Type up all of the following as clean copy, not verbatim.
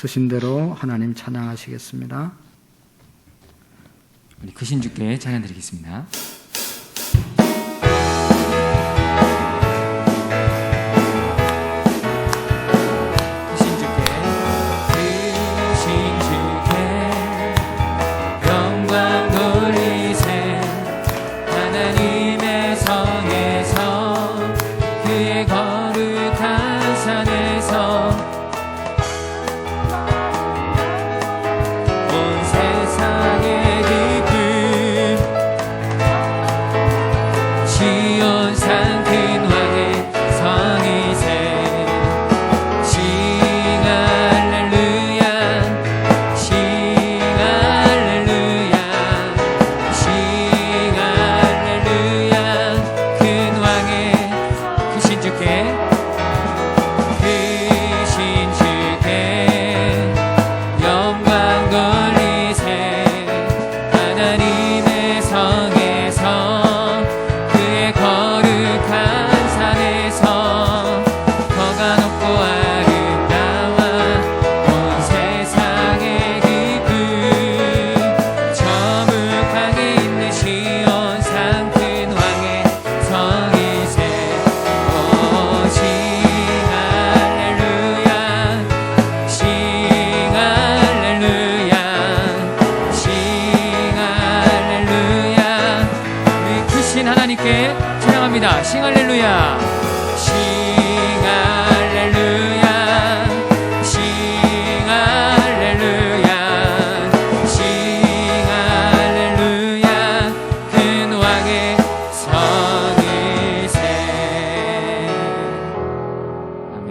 쓰신 대로 하나님 찬양하시겠습니다. 우리 크신 주께 찬양 드리겠습니다. 찬양합니다. 싱 할렐루야, 싱 할렐루야, 싱 할렐루야, 싱 할렐루야. 근왕의 성이세. 아멘.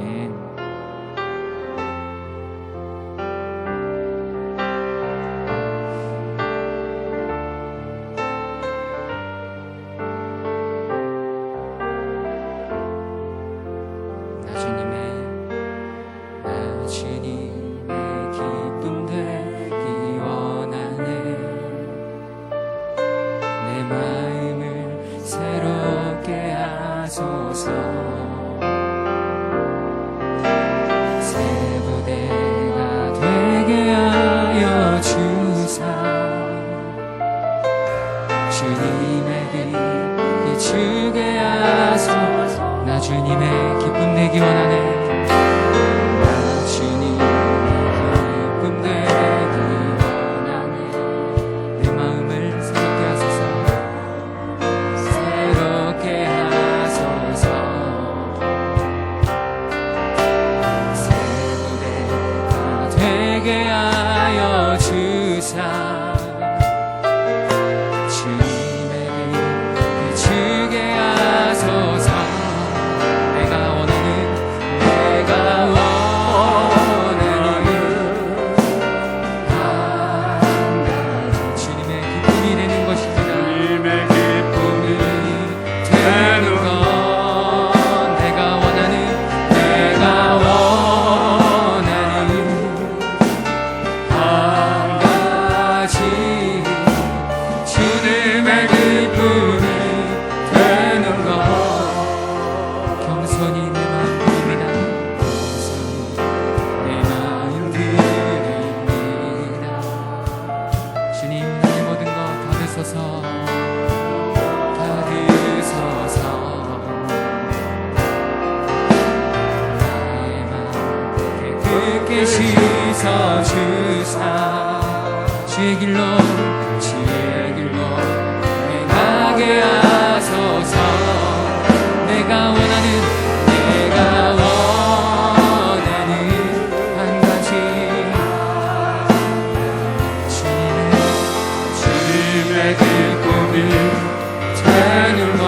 주님의 기쁨 되기 원하네. 나 주님의 기쁨 되기 원하네. 내 마음을 새롭게 하소서, 새롭게 하소서. 새 무대가 되게 하여 주사. 주님의 비추게 하소서. 씻어 주사. 주의 길로 행하게 하소서. 내가 원하는 한 가지. 주님의 기쁨이 되는 것.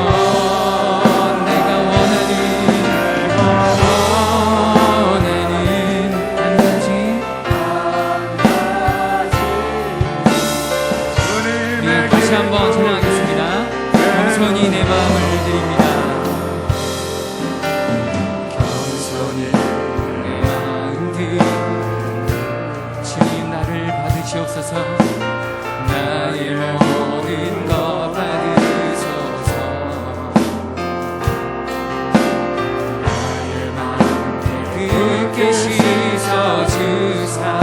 한번 찬양하겠습니다. 겸손히 내 마음을 드립니다. 겸손히 내 마음 드립니다. 주님 나를 받으시옵소서. 나의 모든 것 받으소서. 나의 마음 굳게 씻어 주사.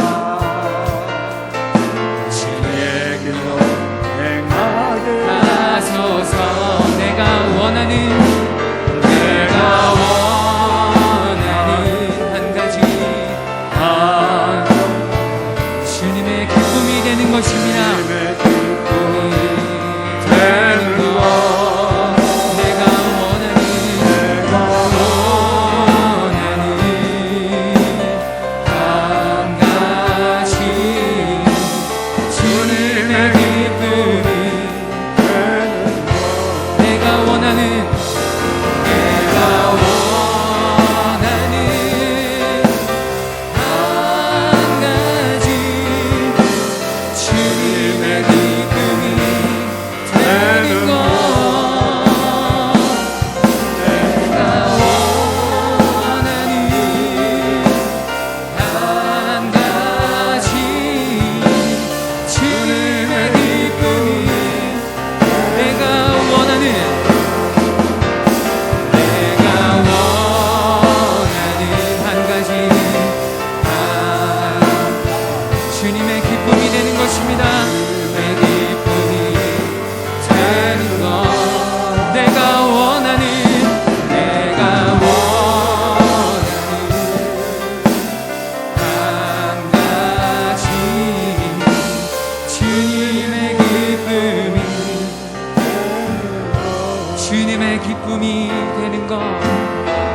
기쁨이 되는 것,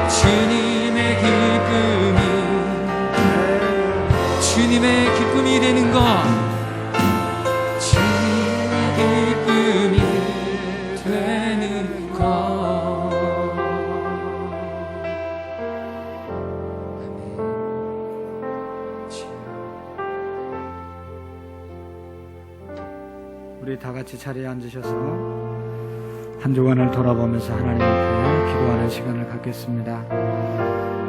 주님의 기쁨이 되는 것, 주님의 기쁨이 되는 것. 우리 다 같이 자리에 앉으셔서 한 주간을 돌아보면서 하나님 앞에 기도하는 시간을 갖겠습니다.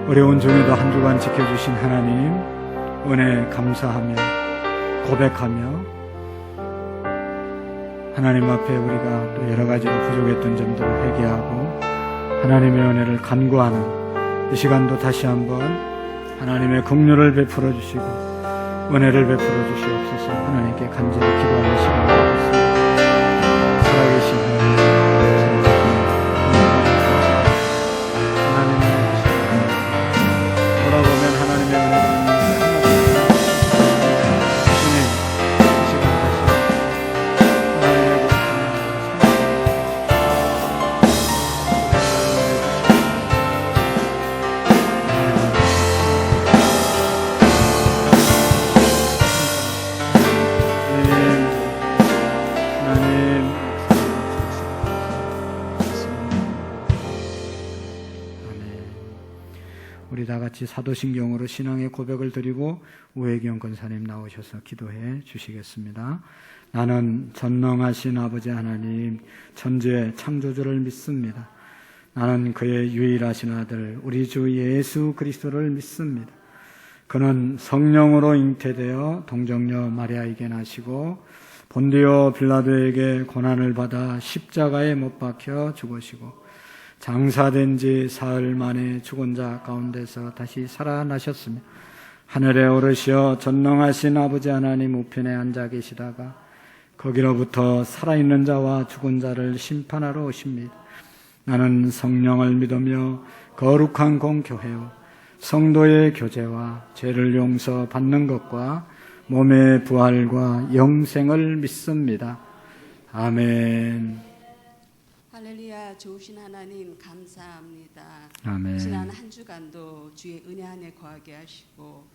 어려운 중에도 한 주간 지켜주신 하나님 은혜 감사하며 고백하며 하나님 앞에 우리가 또 여러 가지로 부족했던 점들을 회개하고 하나님의 은혜를 간구하는 이 시간도 다시 한번 하나님의 긍휼을 베풀어 주시고 은혜를 베풀어 주시옵소서. 하나님께 간절히 기도하는 시간을 갖겠습니다. 살아계신 하나님의 돌아보면 하나님의 은혜를 주님, 이 시간 다시 하나님의 우리 다 같이 사도신경으로 신앙의 고백을 드리고 우혜경 권사님 나오셔서 기도해 주시겠습니다. 나는 전능하신 아버지 하나님 천지의 창조주를 믿습니다. 나는 그의 유일하신 아들 우리 주 예수 그리스도를 믿습니다. 그는 성령으로 잉태되어 동정녀 마리아에게 나시고 본디오 빌라도에게 고난을 받아 십자가에 못 박혀 죽으시고 장사된 지 사흘 만에 죽은 자 가운데서 다시 살아나셨으며 하늘에 오르시어 전능하신 아버지 하나님 우편에 앉아 계시다가 거기로부터 살아있는 자와 죽은 자를 심판하러 오십니다. 나는 성령을 믿으며 거룩한 공교회와 성도의 교제와 죄를 용서받는 것과 몸의 부활과 영생을 믿습니다. 아멘. 할렐루야. 좋으신 하나님 감사합니다. 아멘. 지난 한 주간도 주의 은혜 안에 거하게 하시고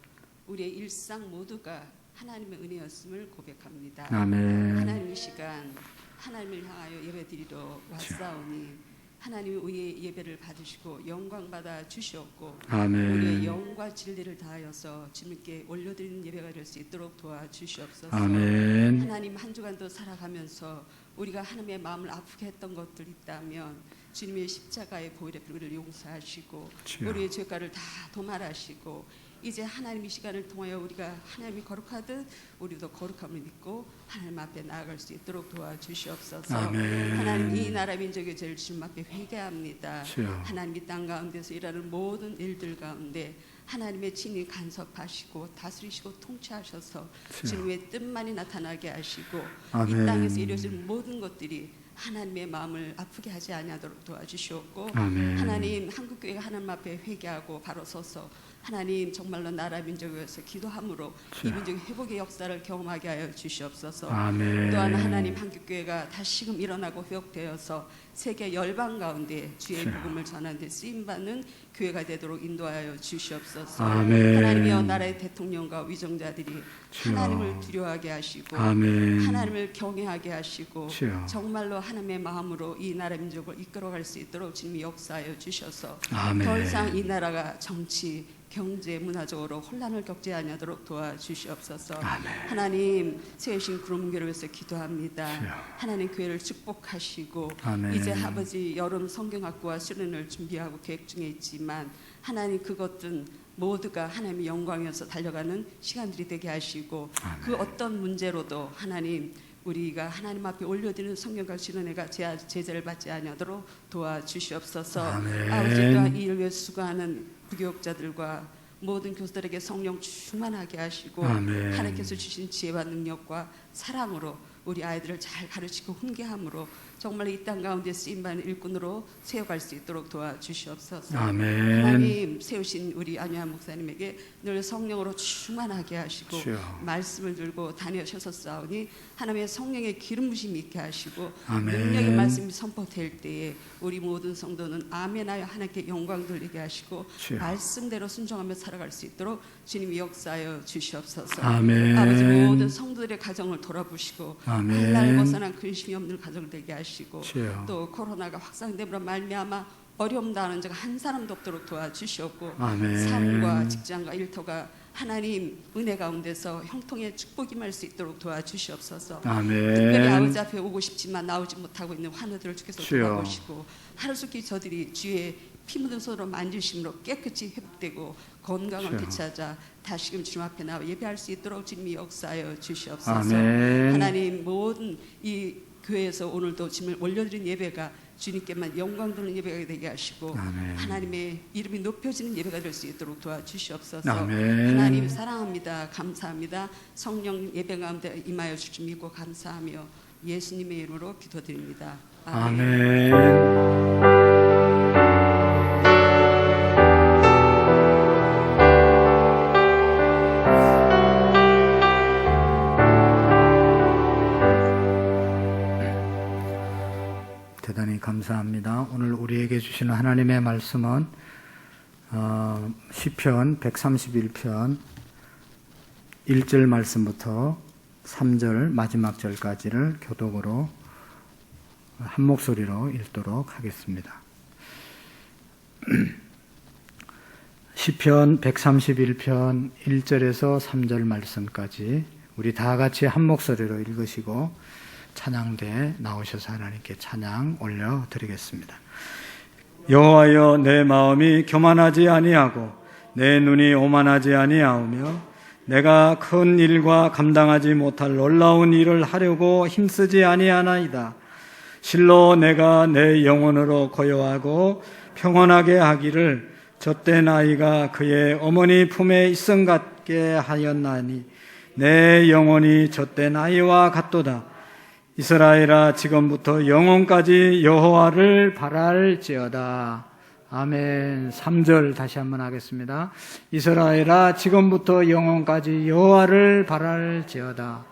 우리의 일상 모두가 하나님의 은혜였음을 고백합니다. 아멘. 하나님 이 시간 하나님을 향하여 예배드리러 왔사오니 하나님이 우리의 예배를 받으시고 영광 받아 주시옵고 아멘. 우리의 영과 진리를 다하여서 주님께 올려드리는 예배가 될 수 있도록 도와주시옵소서. 아멘. 하나님 한 주간도 살아가면서 우리가 하나님의 마음을 아프게 했던 것들이 있다면 주님의 십자가의 보혈의 피를 용서하시고 주여. 우리의 죄가를 다 도말하시고 이제 하나님 이 시간을 통하여 우리가 하나님이 거룩하듯 우리도 거룩함을 믿고 하나님 앞에 나아갈 수 있도록 도와주시옵소서. 아멘. 하나님 이 나라 민족의 죄를 주님 앞에 회개합니다. 주여. 하나님 이 땅 가운데서 일하는 모든 일들 가운데 하나님의 친히 간섭하시고 다스리시고 통치하셔서 주여. 주님의 뜻만이 나타나게 하시고 아멘. 이 땅에서 이루어질 모든 것들이 하나님의 마음을 아프게 하지 아니하도록 도와주시옵고 아멘. 하나님 한국교회가 하나님 앞에 회개하고 바로 서서 하나님 정말로 나라 민족을 위해서 기도함으로 이 민족의 회복의 역사를 경험하게 하여 주시옵소서. 아멘. 또한 하나님 한국교회가 다시금 일어나고 회복되어서 세계 열방 가운데 주의 복음을 전하는 데 쓰임받는 교회가 되도록 인도하여 주시옵소서. 아멘. 하나님이여 나라의 대통령과 위정자들이 주여. 하나님을 두려워하게 하시고 아멘. 하나님을 경외하게 하시고 주여. 정말로 하나님의 마음으로 이 나라 민족을 이끌어갈 수 있도록 주님이 역사하여 주셔서 아멘. 더 이상 이 나라가 정치 경제 문화적으로 혼란을 겪지 아니하도록 도와주시옵소서. 아멘. 하나님 세우신 구름교회를 위해서 기도합니다. 주여. 하나님 교회를 축복하시고 아멘. 이제 아버지 여름 성경학부와 수련을 준비하고 계획 중에 있지만 하나님 그것은 모두가 하나님의 영광이어서 달려가는 시간들이 되게 하시고 아멘. 그 어떤 문제로도 하나님 우리가 하나님 앞에 올려드리는 성경과 신원회가 제재를 받지 아니하도록 도와주시옵소서. 아멘. 아버지가 이 일을 위해 수고하는 부교육자들과 모든 교수들에게 성령 충만하게 하시고 아멘. 하나님께서 주신 지혜와 능력과 사랑으로 우리 아이들을 잘 가르치고 훈계함으로 정말 이 땅 가운데 쓰임받는 일꾼으로 세워갈 수 있도록 도와주시옵소서. 아멘. 하나님 세우신 우리 안유한 목사님에게 늘 성령으로 충만하게 하시고 주여. 말씀을 들고 다니셔서 싸우니 하나님의 성령의 기름 부심이 있게 하시고 아멘. 능력의 말씀이 선포될 때에 우리 모든 성도는 아멘하여 하나님께 영광 돌리게 하시고 주여. 말씀대로 순종하며 살아갈 수 있도록 주님이 역사하여 주시옵소서. 아멘. 아버지 모든 성도들의 가정을 돌아보시고 아멘. 날 벗어난 근심이 없는 가정 되게 하시고 주여. 또 코로나가 확산됨으로 말미암아 어려움 당하는 자가 한 사람도 없도록 도와주시옵고 아멘. 삶과 직장과 일터가 하나님 은혜 가운데서 형통의 축복이 말 수 있도록 도와주시옵소서. 특별히 아멘. 아버지 앞에 오고 싶지만 나오지 못하고 있는 환우들을 주께서 주여. 돌아보시고 하루속히 저들이 주의 피 묻은 손으로 만지심으로 깨끗이 회복되고 건강을 주여. 되찾아 다시금 주님 앞에 나와 예배할 수 있도록 주님이 역사하여 주시옵소서. 아멘. 하나님 모든 이 교회에서 오늘도 짐을 올려드린 예배가 주님께만 영광 돌리는 예배가 되게 하시고 아멘. 하나님의 이름이 높여지는 예배가 될 수 있도록 도와주시옵소서. 아멘. 하나님 사랑합니다. 감사합니다. 성령 예배 가운데 임하여 주심 믿고 감사하며 예수님의 이름으로 기도드립니다. 아멘. 아멘. 대단히 감사합니다. 오늘 우리에게 주시는 하나님의 말씀은 시편 131편 1절 말씀부터 3절 마지막 절까지를 교독으로 한 목소리로 읽도록 하겠습니다. 시편 131편 1절에서 3절 말씀까지 우리 다 같이 한 목소리로 읽으시고 찬양대 나오셔서 하나님께 찬양 올려드리겠습니다. 여호와여, 내 마음이 교만하지 아니하고 내 눈이 오만하지 아니하오며 내가 큰 일과 감당하지 못할 놀라운 일을 하려고 힘쓰지 아니하나이다. 실로 내가 내 영혼으로 고요하고 평온하게 하기를 젖된 아이가 그의 어머니 품에 있음 같게 하였나니 내 영혼이 젖된 아이와 같도다. 이스라엘아, 지금부터 영원까지 여호와를 바랄지어다. 아멘. 3절 다시 한번 하겠습니다. 이스라엘아, 지금부터 영원까지 여호와를 바랄지어다.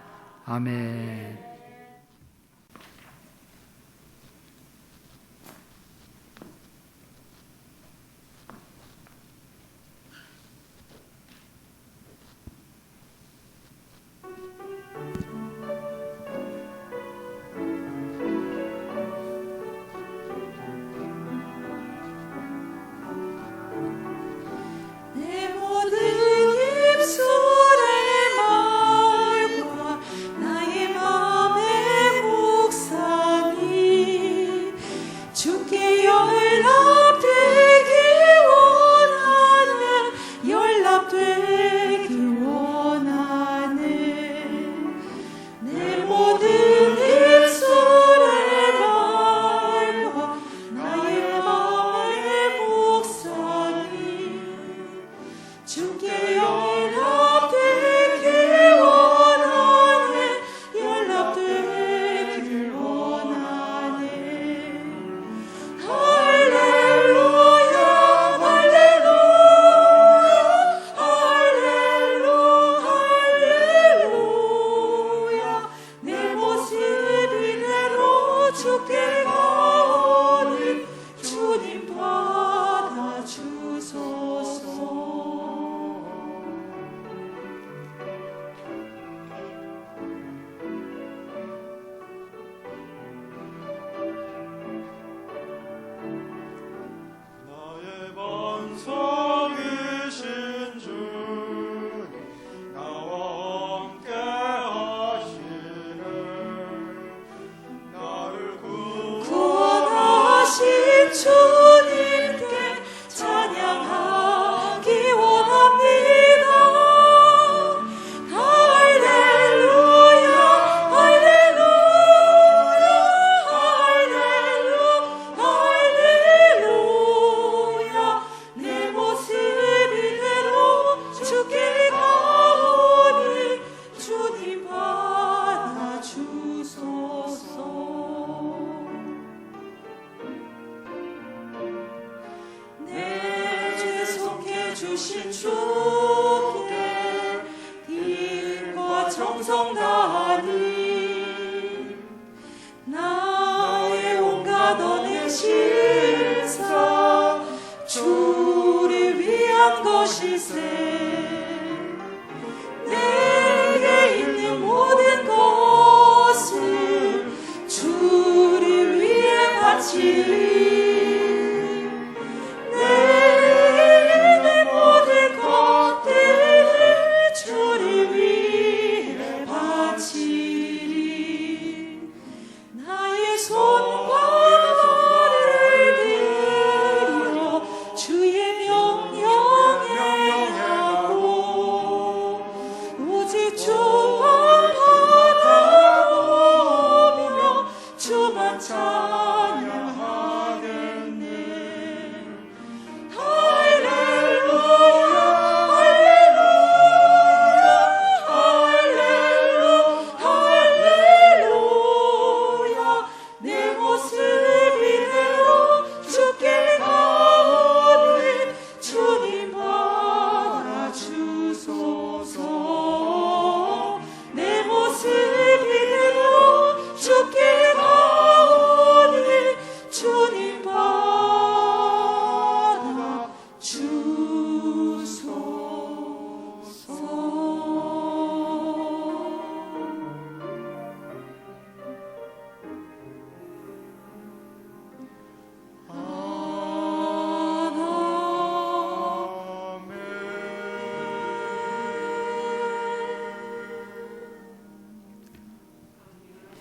아멘. 내 모든 입술의 말과 나의 마음 다 정성 다하니 나의 온갖 언행 실사 주를 위한 것일세 내게 있는 모든 것을 주를 위해 바치리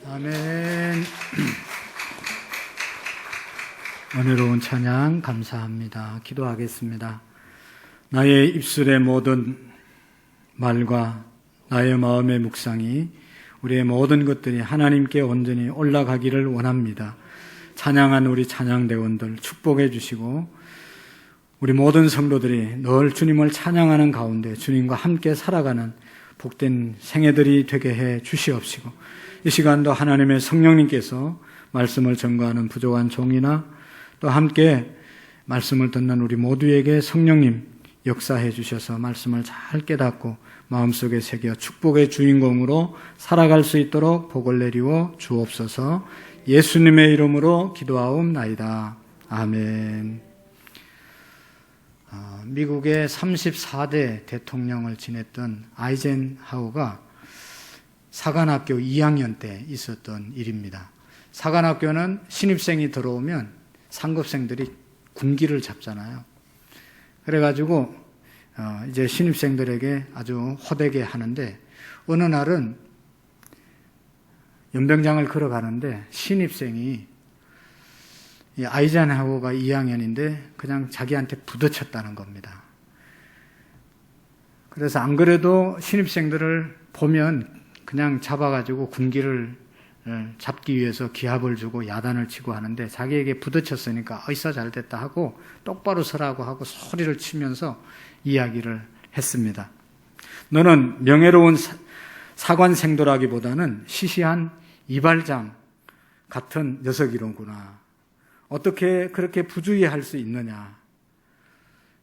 아멘. 은혜로운 찬양 감사합니다. 기도하겠습니다. 나의 입술의 모든 말과 나의 마음의 묵상이 우리의 모든 것들이 하나님께 온전히 올라가기를 원합니다. 찬양한 우리 찬양대원들 축복해 주시고 우리 모든 성도들이 늘 주님을 찬양하는 가운데 주님과 함께 살아가는 복된 생애들이 되게 해 주시옵시고 이 시간도 하나님의 성령님께서 말씀을 전가하는 부족한 종이나 또 함께 말씀을 듣는 우리 모두에게 성령님 역사해 주셔서 말씀을 잘 깨닫고 마음속에 새겨 축복의 주인공으로 살아갈 수 있도록 복을 내리워 주옵소서. 예수님의 이름으로 기도하옵나이다. 아멘. 미국의 34대 대통령을 지냈던 아이젠하워가 사관학교 2학년 때 있었던 일입니다. 사관학교는 신입생이 들어오면 상급생들이 군기를 잡잖아요. 그래가지고 이제 신입생들에게 아주 호되게 하는데 어느 날은 연병장을 걸어가는데 신입생이 아이젠하워가 2학년인데 그냥 자기한테 부딪혔다는 겁니다. 그래서 안 그래도 신입생들을 보면 그냥 잡아가지고 군기를 잡기 위해서 기합을 주고 야단을 치고 하는데 자기에게 부딪혔으니까 어이사 잘됐다 하고 똑바로 서라고 하고 소리를 치면서 이야기를 했습니다. 너는 명예로운 사관생도라기보다는 시시한 이발장 같은 녀석이로구나. 어떻게 그렇게 부주의할 수 있느냐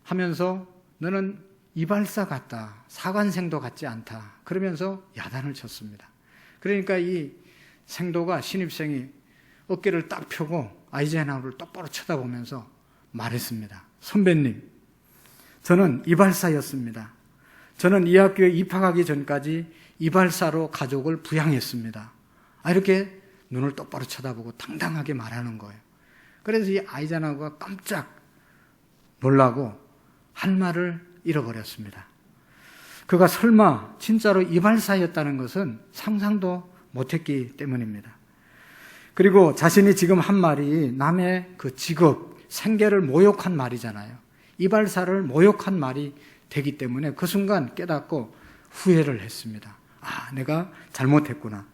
하면서 너는 이발사 같다. 사관생도 같지 않다. 그러면서 야단을 쳤습니다. 그러니까 이 생도가 신입생이 어깨를 딱 펴고 아이젠하워를 똑바로 쳐다보면서 말했습니다. 선배님, 저는 이발사였습니다. 저는 이 학교에 입학하기 전까지 이발사로 가족을 부양했습니다. 이렇게 눈을 똑바로 쳐다보고 당당하게 말하는 거예요. 그래서 이 아이젠하워가 깜짝 놀라고 할 말을 잃어버렸습니다. 그가 설마 진짜로 이발사였다는 것은 상상도 못했기 때문입니다. 그리고 자신이 지금 한 말이 남의 그 직업, 생계를 모욕한 말이잖아요. 이발사를 모욕한 말이 되기 때문에 그 순간 깨닫고 후회를 했습니다. 내가 잘못했구나.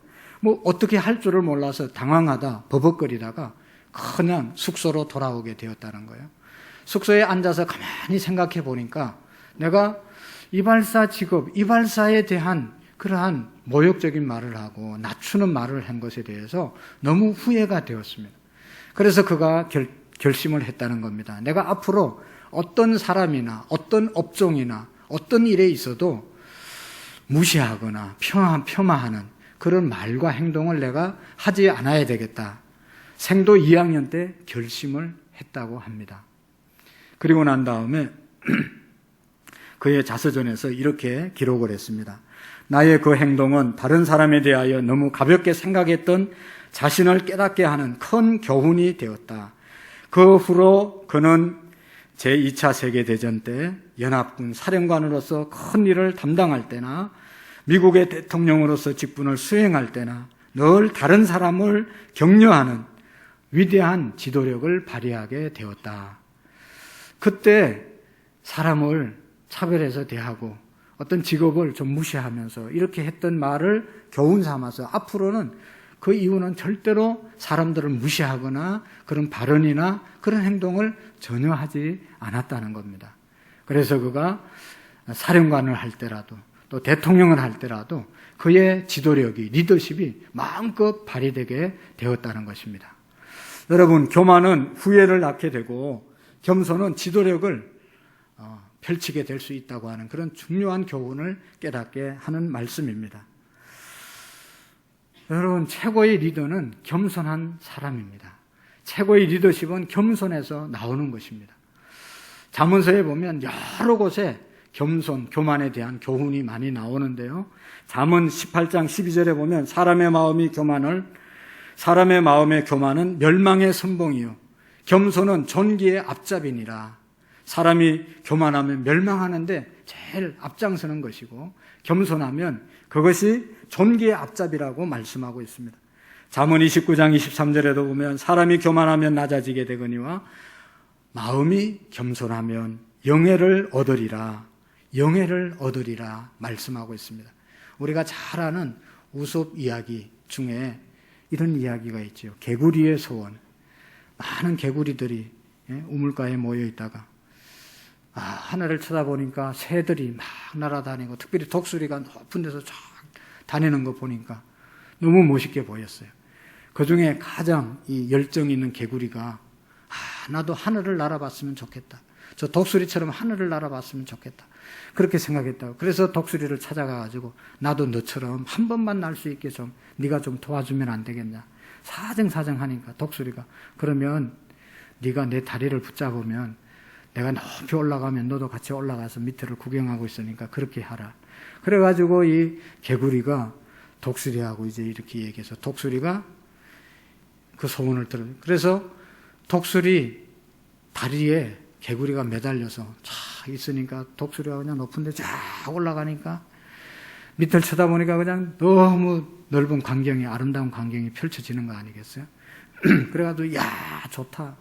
어떻게 할 줄을 몰라서 당황하다 버벅거리다가 그냥 숙소로 돌아오게 되었다는 거예요. 숙소에 앉아서 가만히 생각해 보니까 내가 이발사 직업, 이발사에 대한 그러한 모욕적인 말을 하고 낮추는 말을 한 것에 대해서 너무 후회가 되었습니다. 그래서 그가 결심을 했다는 겁니다. 내가 앞으로 어떤 사람이나 어떤 업종이나 어떤 일에 있어도 무시하거나 폄하하는 그런 말과 행동을 내가 하지 않아야 되겠다. 생도 2학년 때 결심을 했다고 합니다. 그리고 난 다음에 그의 자서전에서 이렇게 기록을 했습니다. 나의 그 행동은 다른 사람에 대하여 너무 가볍게 생각했던 자신을 깨닫게 하는 큰 교훈이 되었다. 그 후로 그는 제2차 세계대전 때 연합군 사령관으로서 큰 일을 담당할 때나 미국의 대통령으로서 직분을 수행할 때나 늘 다른 사람을 격려하는 위대한 지도력을 발휘하게 되었다. 그때 사람을 차별해서 대하고 어떤 직업을 좀 무시하면서 이렇게 했던 말을 교훈 삼아서 앞으로는 그 이유는 절대로 사람들을 무시하거나 그런 발언이나 그런 행동을 전혀 하지 않았다는 겁니다. 그래서 그가 사령관을 할 때라도 또 대통령을 할 때라도 그의 지도력이, 리더십이 마음껏 발휘되게 되었다는 것입니다. 여러분, 교만은 후회를 낳게 되고 겸손은 지도력을 펼치게 될 수 있다고 하는 그런 중요한 교훈을 깨닫게 하는 말씀입니다. 여러분, 최고의 리더는 겸손한 사람입니다. 최고의 리더십은 겸손에서 나오는 것입니다. 잠언서에 보면 여러 곳에 겸손, 교만에 대한 교훈이 많이 나오는데요. 잠언 18장 12절에 보면 사람의 마음의 교만은 멸망의 선봉이요 겸손은 존귀의 앞잡이니라. 사람이 교만하면 멸망하는데 제일 앞장서는 것이고 겸손하면 그것이 존귀의 앞잡이라고 말씀하고 있습니다. 잠언 29장 23절에도 보면 사람이 교만하면 낮아지게 되거니와 마음이 겸손하면 영예를 얻으리라. 영예를 얻으리라 말씀하고 있습니다. 우리가 잘 아는 우솝 이야기 중에 이런 이야기가 있죠. 개구리의 소원. 많은 개구리들이 우물가에 모여 있다가 하늘을 쳐다보니까 새들이 막 날아다니고 특별히 독수리가 높은 데서 쫙 다니는 거 보니까 너무 멋있게 보였어요. 그 중에 가장 이 열정 있는 개구리가 나도 하늘을 날아봤으면 좋겠다. 저 독수리처럼 하늘을 날아봤으면 좋겠다. 그렇게 생각했다고. 그래서 독수리를 찾아가가지고 나도 너처럼 한 번만 날 수 있게 좀 네가 좀 도와주면 안 되겠냐. 사정사정하니까 독수리가 그러면 네가 내 다리를 붙잡으면 내가 높이 올라가면 너도 같이 올라가서 밑을 구경하고 있으니까 그렇게 하라. 그래가지고 이 개구리가 독수리하고 이제 이렇게 얘기해서 독수리가 그 소원을 들어요. 그래서 독수리 다리에 개구리가 매달려서 쫙 있으니까 독수리가 그냥 높은 데 쫙 올라가니까 밑을 쳐다보니까 그냥 너무 넓은 광경이, 아름다운 광경이 펼쳐지는 거 아니겠어요? 그래가지고 야 좋다.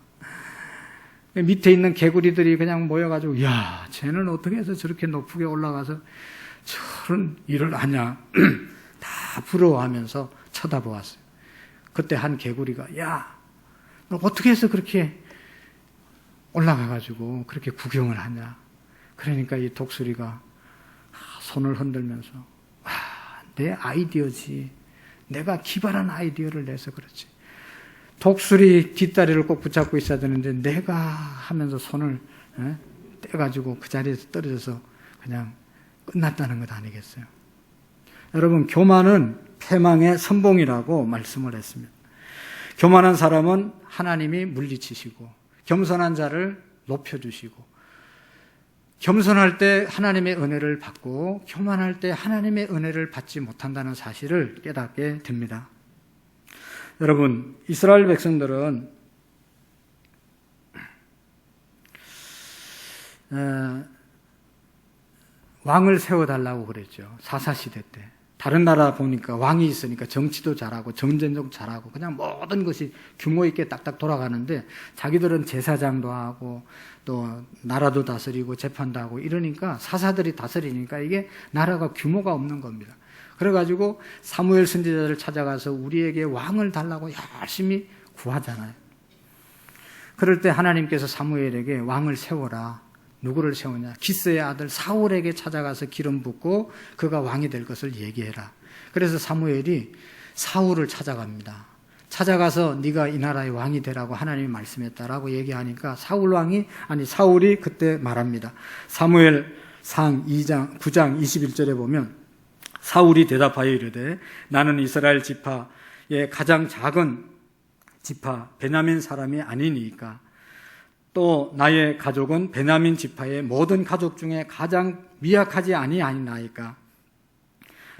밑에 있는 개구리들이 그냥 모여가지고 야 쟤는 어떻게 해서 저렇게 높게 올라가서 저런 일을 하냐 다 부러워하면서 쳐다보았어요. 그때 한 개구리가 야 너 어떻게 해서 그렇게 올라가가지고 그렇게 구경을 하냐. 그러니까 이 독수리가 손을 흔들면서 내 아이디어지. 내가 기발한 아이디어를 내서 그렇지. 독수리 뒷다리를 꼭 붙잡고 있어야 되는데 내가 하면서 손을 떼가지고 그 자리에서 떨어져서 그냥 끝났다는 것 아니겠어요? 여러분, 교만은 패망의 선봉이라고 말씀을 했습니다. 교만한 사람은 하나님이 물리치시고 겸손한 자를 높여주시고 겸손할 때 하나님의 은혜를 받고 교만할 때 하나님의 은혜를 받지 못한다는 사실을 깨닫게 됩니다. 여러분, 이스라엘 백성들은 왕을 세워달라고 그랬죠. 사사시대 때. 다른 나라 보니까 왕이 있으니까 정치도 잘하고 정전도 잘하고 그냥 모든 것이 규모 있게 딱딱 돌아가는데 자기들은 제사장도 하고 또 나라도 다스리고 재판도 하고 이러니까 사사들이 다스리니까 이게 나라가 규모가 없는 겁니다. 그래가지고 사무엘 선지자를 찾아가서 우리에게 왕을 달라고 열심히 구하잖아요. 그럴 때 하나님께서 사무엘에게 왕을 세워라. 누구를 세우냐? 기스의 아들 사울에게 찾아가서 기름 붓고 그가 왕이 될 것을 얘기해라. 그래서 사무엘이 사울을 찾아갑니다. 찾아가서 네가 이 나라의 왕이 되라고 하나님이 말씀했다라고 얘기하니까 사울이 그때 말합니다. 사무엘상 9장 21절에 보면 사울이 대답하여 이르되 나는 이스라엘 지파의 가장 작은 지파 베냐민 사람이 아니니까 또 나의 가족은 베냐민 지파의 모든 가족 중에 가장 미약하지 아니하니까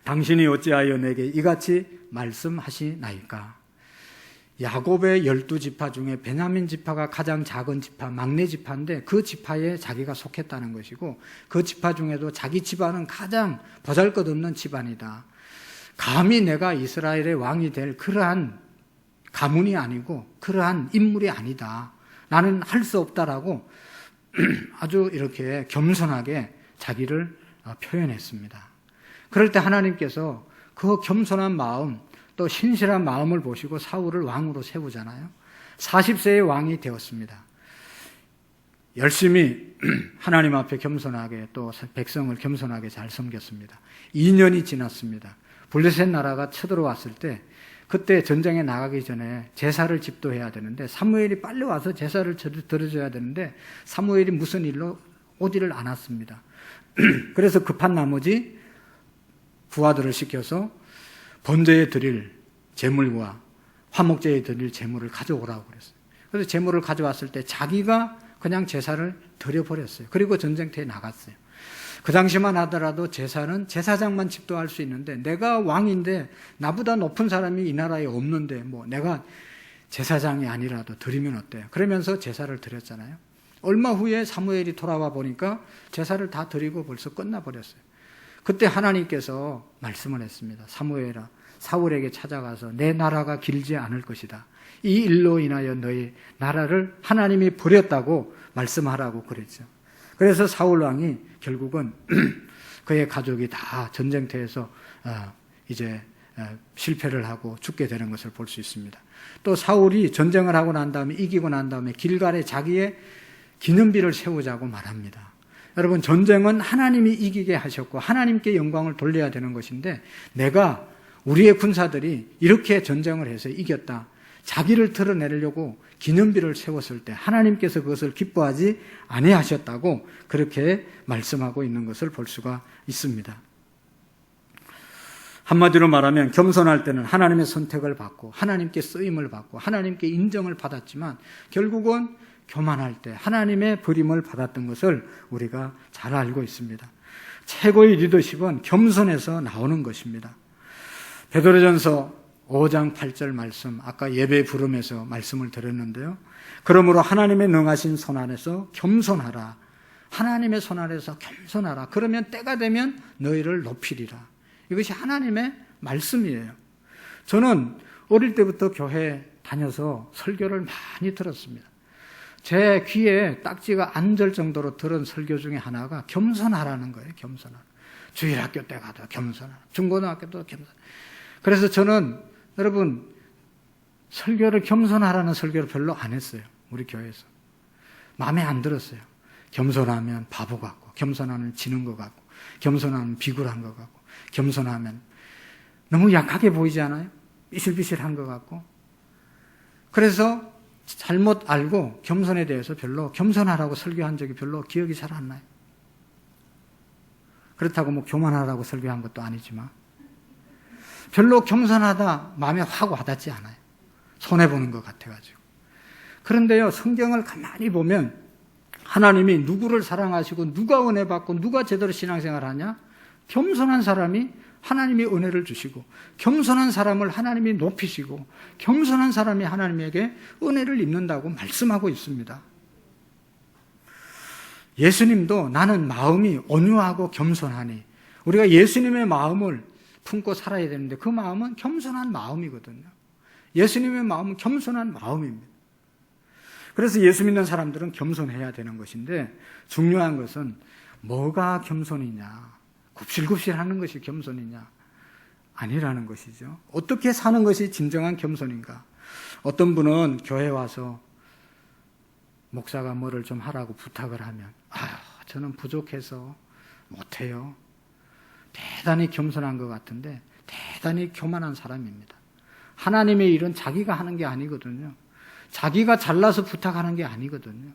당신이 어찌하여 내게 이같이 말씀하시나이까. 야곱의 12지파 중에 베냐민 지파가 가장 작은 지파, 막내 지파인데 그 지파에 자기가 속했다는 것이고 그 지파 중에도 자기 집안은 가장 보잘것없는 집안이다. 감히 내가 이스라엘의 왕이 될 그러한 가문이 아니고 그러한 인물이 아니다. 나는 할 수 없다라고 아주 이렇게 겸손하게 자기를 표현했습니다. 그럴 때 하나님께서 그 겸손한 마음 또 신실한 마음을 보시고 사울을 왕으로 세우잖아요. 40세의 왕이 되었습니다. 열심히 하나님 앞에 겸손하게 또 백성을 겸손하게 잘 섬겼습니다. 2년이 지났습니다. 블레셋 나라가 쳐들어왔을 때 그때 전쟁에 나가기 전에 제사를 집도해야 되는데 사무엘이 빨리 와서 제사를 드려줘야 되는데 사무엘이 무슨 일로 오지를 않았습니다. 그래서 급한 나머지 부하들을 시켜서 번제에 드릴 제물과 화목제에 드릴 제물을 가져오라고 그랬어요. 그래서 제물을 가져왔을 때 자기가 그냥 제사를 드려버렸어요. 그리고 전쟁터에 나갔어요. 그 당시만 하더라도 제사는 제사장만 집도할 수 있는데 내가 왕인데 나보다 높은 사람이 이 나라에 없는데 뭐 내가 제사장이 아니라도 드리면 어때요? 그러면서 제사를 드렸잖아요. 얼마 후에 사무엘이 돌아와 보니까 제사를 다 드리고 벌써 끝나버렸어요. 그때 하나님께서 말씀을 했습니다. 사무엘아, 사울에게 찾아가서 내 나라가 길지 않을 것이다. 이 일로 인하여 너희 나라를 하나님이 버렸다고 말씀하라고 그랬죠. 그래서 사울 왕이 결국은 그의 가족이 다 전쟁터에서 이제 실패를 하고 죽게 되는 것을 볼 수 있습니다. 또 사울이 전쟁을 하고 난 다음에 이기고 난 다음에 길갈에 자기의 기념비를 세우자고 말합니다. 여러분, 전쟁은 하나님이 이기게 하셨고 하나님께 영광을 돌려야 되는 것인데 내가 우리의 군사들이 이렇게 전쟁을 해서 이겼다. 자기를 드러내려고 기념비를 세웠을 때 하나님께서 그것을 기뻐하지 아니하셨다고 그렇게 말씀하고 있는 것을 볼 수가 있습니다. 한마디로 말하면 겸손할 때는 하나님의 선택을 받고 하나님께 쓰임을 받고 하나님께 인정을 받았지만 결국은 교만할 때 하나님의 버림을 받았던 것을 우리가 잘 알고 있습니다. 최고의 리더십은 겸손에서 나오는 것입니다. 베드로전서 5장 8절 말씀, 아까 예배 부름에서 말씀을 드렸는데요. 그러므로 하나님의 능하신 손 안에서 겸손하라. 하나님의 손 안에서 겸손하라. 그러면 때가 되면 너희를 높이리라. 이것이 하나님의 말씀이에요. 저는 어릴 때부터 교회 다녀서 설교를 많이 들었습니다. 제 귀에 딱지가 앉을 정도로 들은 설교 중에 하나가 겸손하라는 거예요. 겸손하라. 주일학교 때 가도 겸손하라. 중고등학교 때도 겸손하라. 그래서 저는 여러분 설교를 겸손하라는 설교를 별로 안 했어요. 우리 교회에서. 마음에 안 들었어요. 겸손하면 바보 같고 겸손하면 지는 것 같고 겸손하면 비굴한 것 같고 겸손하면 너무 약하게 보이지 않아요? 비실비실한 것 같고. 그래서 잘못 알고 겸손에 대해서 별로 겸손하라고 설교한 적이 별로 기억이 잘 안 나요. 그렇다고 뭐 교만하라고 설교한 것도 아니지만 별로 겸손하다 마음에 확 와닿지 않아요. 손해보는 것 같아가지고. 그런데요, 성경을 가만히 보면 하나님이 누구를 사랑하시고 누가 은혜 받고 누가 제대로 신앙생활 하냐? 겸손한 사람이 하나님이 은혜를 주시고 겸손한 사람을 하나님이 높이시고 겸손한 사람이 하나님에게 은혜를 입는다고 말씀하고 있습니다. 예수님도 나는 마음이 온유하고 겸손하니, 우리가 예수님의 마음을 품고 살아야 되는데 그 마음은 겸손한 마음이거든요. 예수님의 마음은 겸손한 마음입니다. 그래서 예수 믿는 사람들은 겸손해야 되는 것인데 중요한 것은 뭐가 겸손이냐, 굽실굽실하는 것이 겸손이냐 아니라는 것이죠. 어떻게 사는 것이 진정한 겸손인가. 어떤 분은 교회 와서 목사가 뭐를 좀 하라고 부탁을 하면 저는 부족해서 못해요. 대단히 겸손한 것 같은데 대단히 교만한 사람입니다. 하나님의 일은 자기가 하는 게 아니거든요. 자기가 잘나서 부탁하는 게 아니거든요.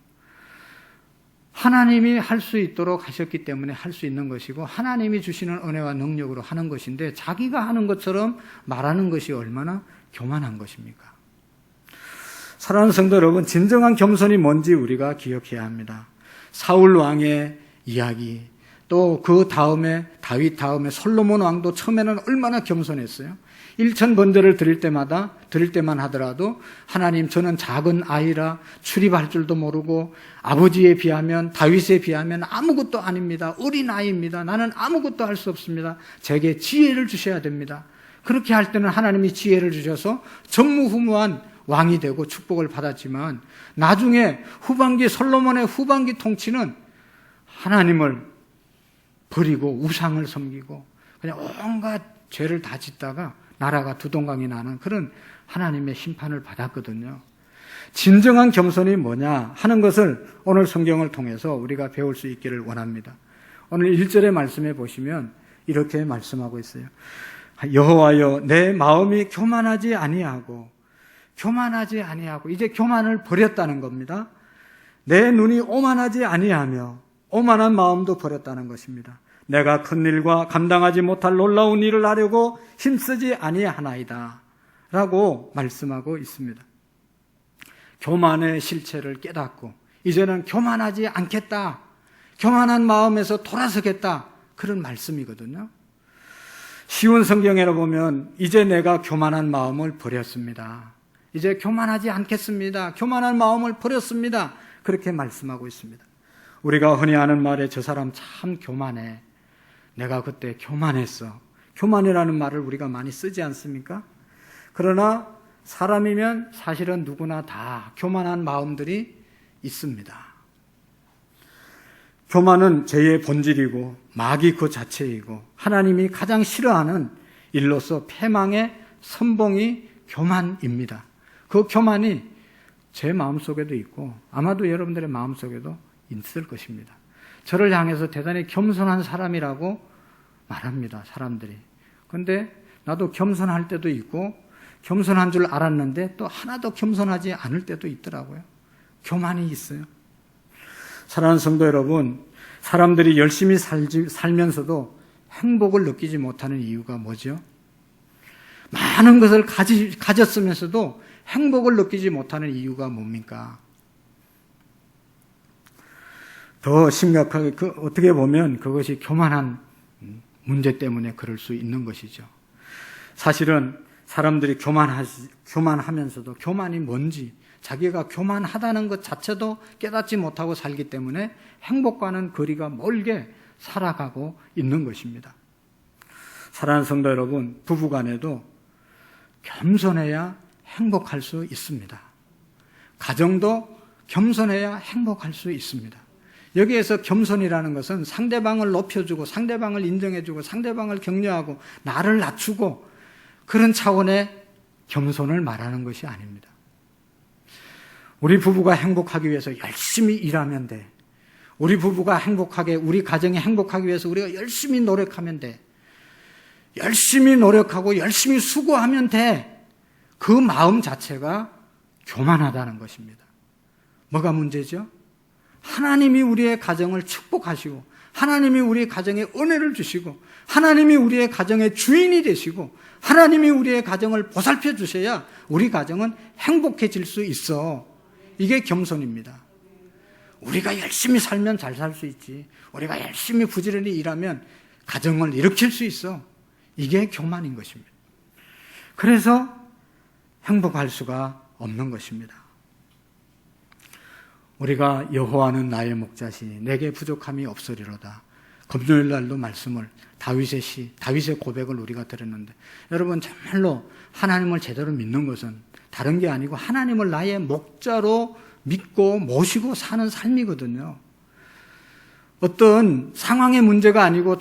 하나님이 할 수 있도록 하셨기 때문에 할 수 있는 것이고 하나님이 주시는 은혜와 능력으로 하는 것인데 자기가 하는 것처럼 말하는 것이 얼마나 교만한 것입니까? 사랑하는 성도 여러분, 진정한 겸손이 뭔지 우리가 기억해야 합니다. 사울 왕의 이야기, 또 그 다음에 다윗 다음에 솔로몬 왕도 처음에는 얼마나 겸손했어요. 일천 번제를 드릴 때만 하더라도 하나님, 저는 작은 아이라 출입할 줄도 모르고 아버지에 비하면, 다윗에 비하면 아무것도 아닙니다. 어린 아이입니다. 나는 아무것도 할 수 없습니다. 제게 지혜를 주셔야 됩니다. 그렇게 할 때는 하나님이 지혜를 주셔서 전무후무한 왕이 되고 축복을 받았지만 나중에 후반기, 솔로몬의 후반기 통치는 하나님을 버리고 우상을 섬기고 그냥 온갖 죄를 다 짓다가 나라가 두동강이 나는 그런 하나님의 심판을 받았거든요. 진정한 겸손이 뭐냐 하는 것을 오늘 성경을 통해서 우리가 배울 수 있기를 원합니다. 오늘 1절의 말씀에 보시면 이렇게 말씀하고 있어요. 여호와여, 내 마음이 교만하지 아니하고 이제 교만을 버렸다는 겁니다. 내 눈이 오만하지 아니하며 오만한 마음도 버렸다는 것입니다. 내가 큰 일과 감당하지 못할 놀라운 일을 하려고 힘쓰지 아니하나이다 라고 말씀하고 있습니다. 교만의 실체를 깨닫고 이제는 교만하지 않겠다, 교만한 마음에서 돌아서겠다, 그런 말씀이거든요. 쉬운 성경에로 보면 이제 내가 교만한 마음을 버렸습니다, 이제 교만하지 않겠습니다, 교만한 마음을 버렸습니다, 그렇게 말씀하고 있습니다. 우리가 흔히 하는 말에 저 사람 참 교만해, 내가 그때 교만했어, 교만이라는 말을 우리가 많이 쓰지 않습니까? 그러나 사람이면 사실은 누구나 다 교만한 마음들이 있습니다. 교만은 죄의 본질이고 마귀 그 자체이고 하나님이 가장 싫어하는 일로서 패망의 선봉이 교만입니다. 그 교만이 제 마음속에도 있고 아마도 여러분들의 마음속에도 있을 것입니다. 저를 향해서 대단히 겸손한 사람이라고 말합니다, 사람들이. 그런데 나도 겸손할 때도 있고 겸손한 줄 알았는데 또 하나도 겸손하지 않을 때도 있더라고요. 교만이 있어요. 사랑하는 성도 여러분, 사람들이 열심히 살면서도 행복을 느끼지 못하는 이유가 뭐죠? 많은 것을 가졌으면서도 행복을 느끼지 못하는 이유가 뭡니까? 더 심각하게 어떻게 보면 그것이 교만한 문제 때문에 그럴 수 있는 것이죠. 사실은 사람들이 교만하면서도 교만이 뭔지, 자기가 교만하다는 것 자체도 깨닫지 못하고 살기 때문에 행복과는 거리가 멀게 살아가고 있는 것입니다. 사랑하는 성도 여러분, 부부간에도 겸손해야 행복할 수 있습니다. 가정도 겸손해야 행복할 수 있습니다. 여기에서 겸손이라는 것은 상대방을 높여주고 상대방을 인정해주고 상대방을 격려하고 나를 낮추고 그런 차원의 겸손을 말하는 것이 아닙니다. 우리 부부가 행복하기 위해서 열심히 일하면 돼. 우리 부부가 행복하게, 우리 가정이 행복하기 위해서 우리가 열심히 노력하면 돼. 열심히 노력하고 열심히 수고하면 돼. 그 마음 자체가 교만하다는 것입니다. 뭐가 문제죠? 하나님이 우리의 가정을 축복하시고 하나님이 우리의 가정에 은혜를 주시고 하나님이 우리의 가정의 주인이 되시고 하나님이 우리의 가정을 보살펴 주셔야 우리 가정은 행복해질 수 있어. 이게 겸손입니다. 우리가 열심히 살면 잘 살 수 있지, 우리가 열심히 부지런히 일하면 가정을 일으킬 수 있어. 이게 교만인 것입니다. 그래서 행복할 수가 없는 것입니다. 우리가 여호와는 나의 목자시니 내게 부족함이 없으리로다. 금요일 날도 말씀을 다윗의 고백을 우리가 들었는데, 여러분 정말로 하나님을 제대로 믿는 것은 다른 게 아니고 하나님을 나의 목자로 믿고 모시고 사는 삶이거든요. 어떤 상황의 문제가 아니고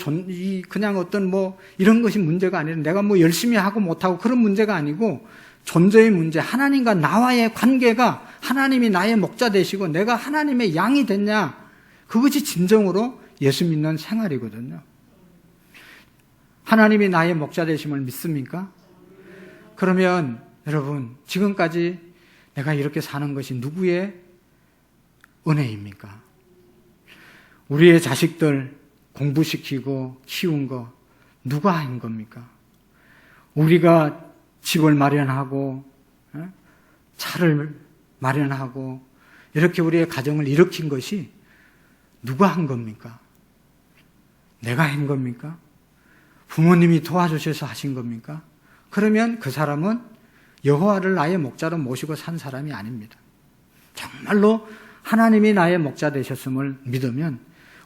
그냥 어떤 이런 것이 문제가 아니라 내가 열심히 하고 못하고 그런 문제가 아니고 존재의 문제, 하나님과 나와의 관계가 하나님이 나의 목자 되시고 내가 하나님의 양이 됐냐, 그것이 진정으로 예수 믿는 생활이거든요. 하나님이 나의 목자 되심을 믿습니까? 그러면 여러분, 지금까지 내가 이렇게 사는 것이 누구의 은혜입니까? 우리의 자식들 공부시키고 키운 거 누가 한 겁니까? 우리가 집을 마련하고 차를 마련하고 이렇게 우리의 가정을 일으킨 것이 누가 한 겁니까? 내가 한 겁니까? 부모님이 도와주셔서 하신 겁니까? 그러면 그 사람은 여호와를 나의 목자로 모시고 산 사람이 아닙니다. 정말로 하나님이 나의 목자 되셨음을 믿으면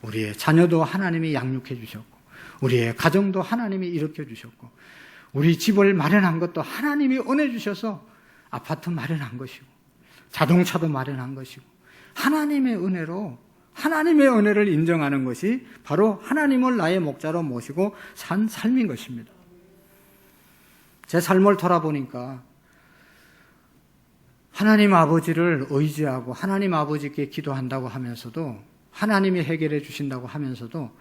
우리의 자녀도 하나님이 양육해 주셨고 우리의 가정도 하나님이 일으켜 주셨고 우리 집을 마련한 것도 하나님이 은혜 주셔서 아파트 마련한 것이고 자동차도 마련한 것이고 하나님의 은혜를 인정하는 것이 바로 하나님을 나의 목자로 모시고 산 삶인 것입니다. 제 삶을 돌아보니까 하나님 아버지를 의지하고 하나님 아버지께 기도한다고 하면서도 하나님이 해결해 주신다고 하면서도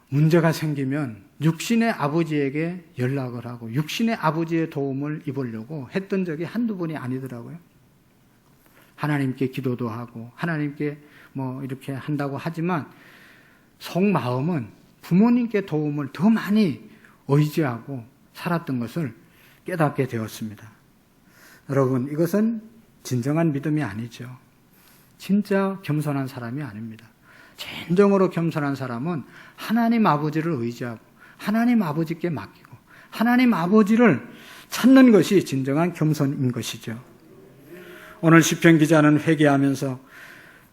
문제가 생기면 육신의 아버지에게 연락을 하고 육신의 아버지의 도움을 입으려고 했던 적이 한두 번이 아니더라고요. 하나님께 기도도 하고 하나님께 이렇게 한다고 하지만 속마음은 부모님께 도움을 더 많이 의지하고 살았던 것을 깨닫게 되었습니다. 여러분, 이것은 진정한 믿음이 아니죠. 진짜 겸손한 사람이 아닙니다. 진정으로 겸손한 사람은 하나님 아버지를 의지하고 하나님 아버지께 맡기고 하나님 아버지를 찾는 것이 진정한 겸손인 것이죠. 오늘 시편 기자는 회개하면서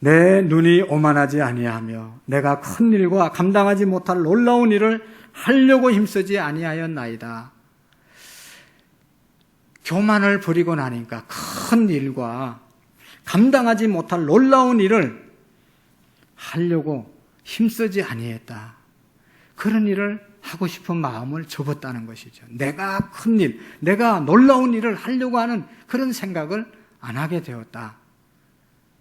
내 눈이 오만하지 아니하며 내가 큰 일과 감당하지 못할 놀라운 일을 하려고 힘쓰지 아니하였나이다. 교만을 부리고 나니까 큰 일과 감당하지 못할 놀라운 일을 하려고 힘쓰지 아니했다. 그런 일을 하고 싶은 마음을 접었다는 것이죠. 내가 큰 일, 내가 놀라운 일을 하려고 하는 그런 생각을 안 하게 되었다.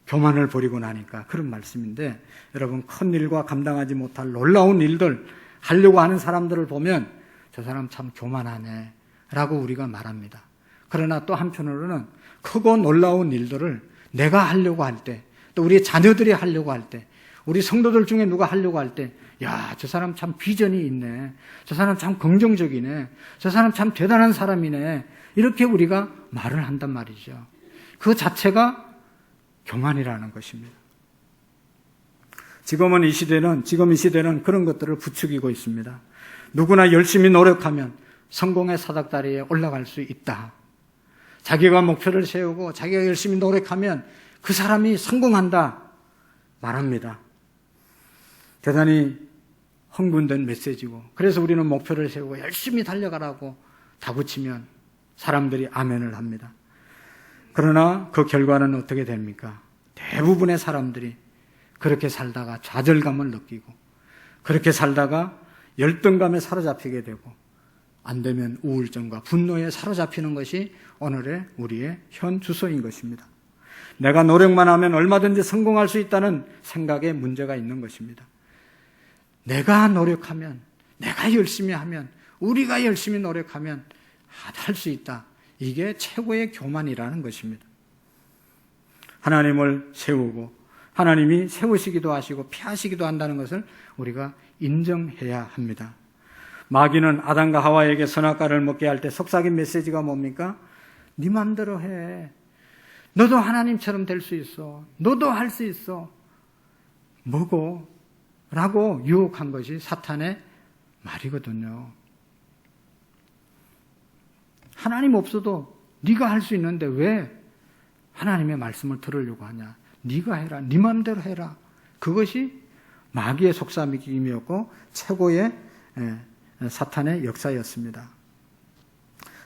교만을 부리고 나니까 그런 말씀인데, 여러분, 큰 일과 감당하지 못할 놀라운 일들 하려고 하는 사람들을 보면 저 사람 참 교만하네 라고 우리가 말합니다. 그러나 또 한편으로는 크고 놀라운 일들을 내가 하려고 할 때, 또 우리 자녀들이 하려고 할 때, 우리 성도들 중에 누가 하려고 할 때, 야, 저 사람 참 비전이 있네. 저 사람 참 긍정적이네. 저 사람 참 대단한 사람이네. 이렇게 우리가 말을 한단 말이죠. 그 자체가 교만이라는 것입니다. 지금 이 시대는 그런 것들을 부추기고 있습니다. 누구나 열심히 노력하면 성공의 사닥다리에 올라갈 수 있다. 자기가 목표를 세우고 자기가 열심히 노력하면 그 사람이 성공한다 말합니다. 대단히 흥분된 메시지고, 그래서 우리는 목표를 세우고 열심히 달려가라고 다붙이면 사람들이 아멘을 합니다. 그러나 그 결과는 어떻게 됩니까? 대부분의 사람들이 그렇게 살다가 좌절감을 느끼고, 그렇게 살다가 열등감에 사로잡히게 되고, 안 되면 우울증과 분노에 사로잡히는 것이 오늘의 우리의 현 주소인 것입니다. 내가 노력만 하면 얼마든지 성공할 수 있다는 생각에 문제가 있는 것입니다. 내가 노력하면, 내가 열심히 하면, 우리가 열심히 노력하면 할 수 있다. 이게 최고의 교만이라는 것입니다. 하나님을 세우고 하나님이 세우시기도 하시고 피하시기도 한다는 것을 우리가 인정해야 합니다. 마귀는 아담과 하와에게 선악과를 먹게 할 때 속삭인 메시지가 뭡니까? 네 맘대로 해. 너도 하나님처럼 될 수 있어. 너도 할 수 있어. 먹어. 라고 유혹한 것이 사탄의 말이거든요. 하나님 없어도 네가 할 수 있는데 왜 하나님의 말씀을 들으려고 하냐? 네가 해라. 네 맘대로 해라. 그것이 마귀의 속삭임이었고 최고의 사탄의 역사였습니다.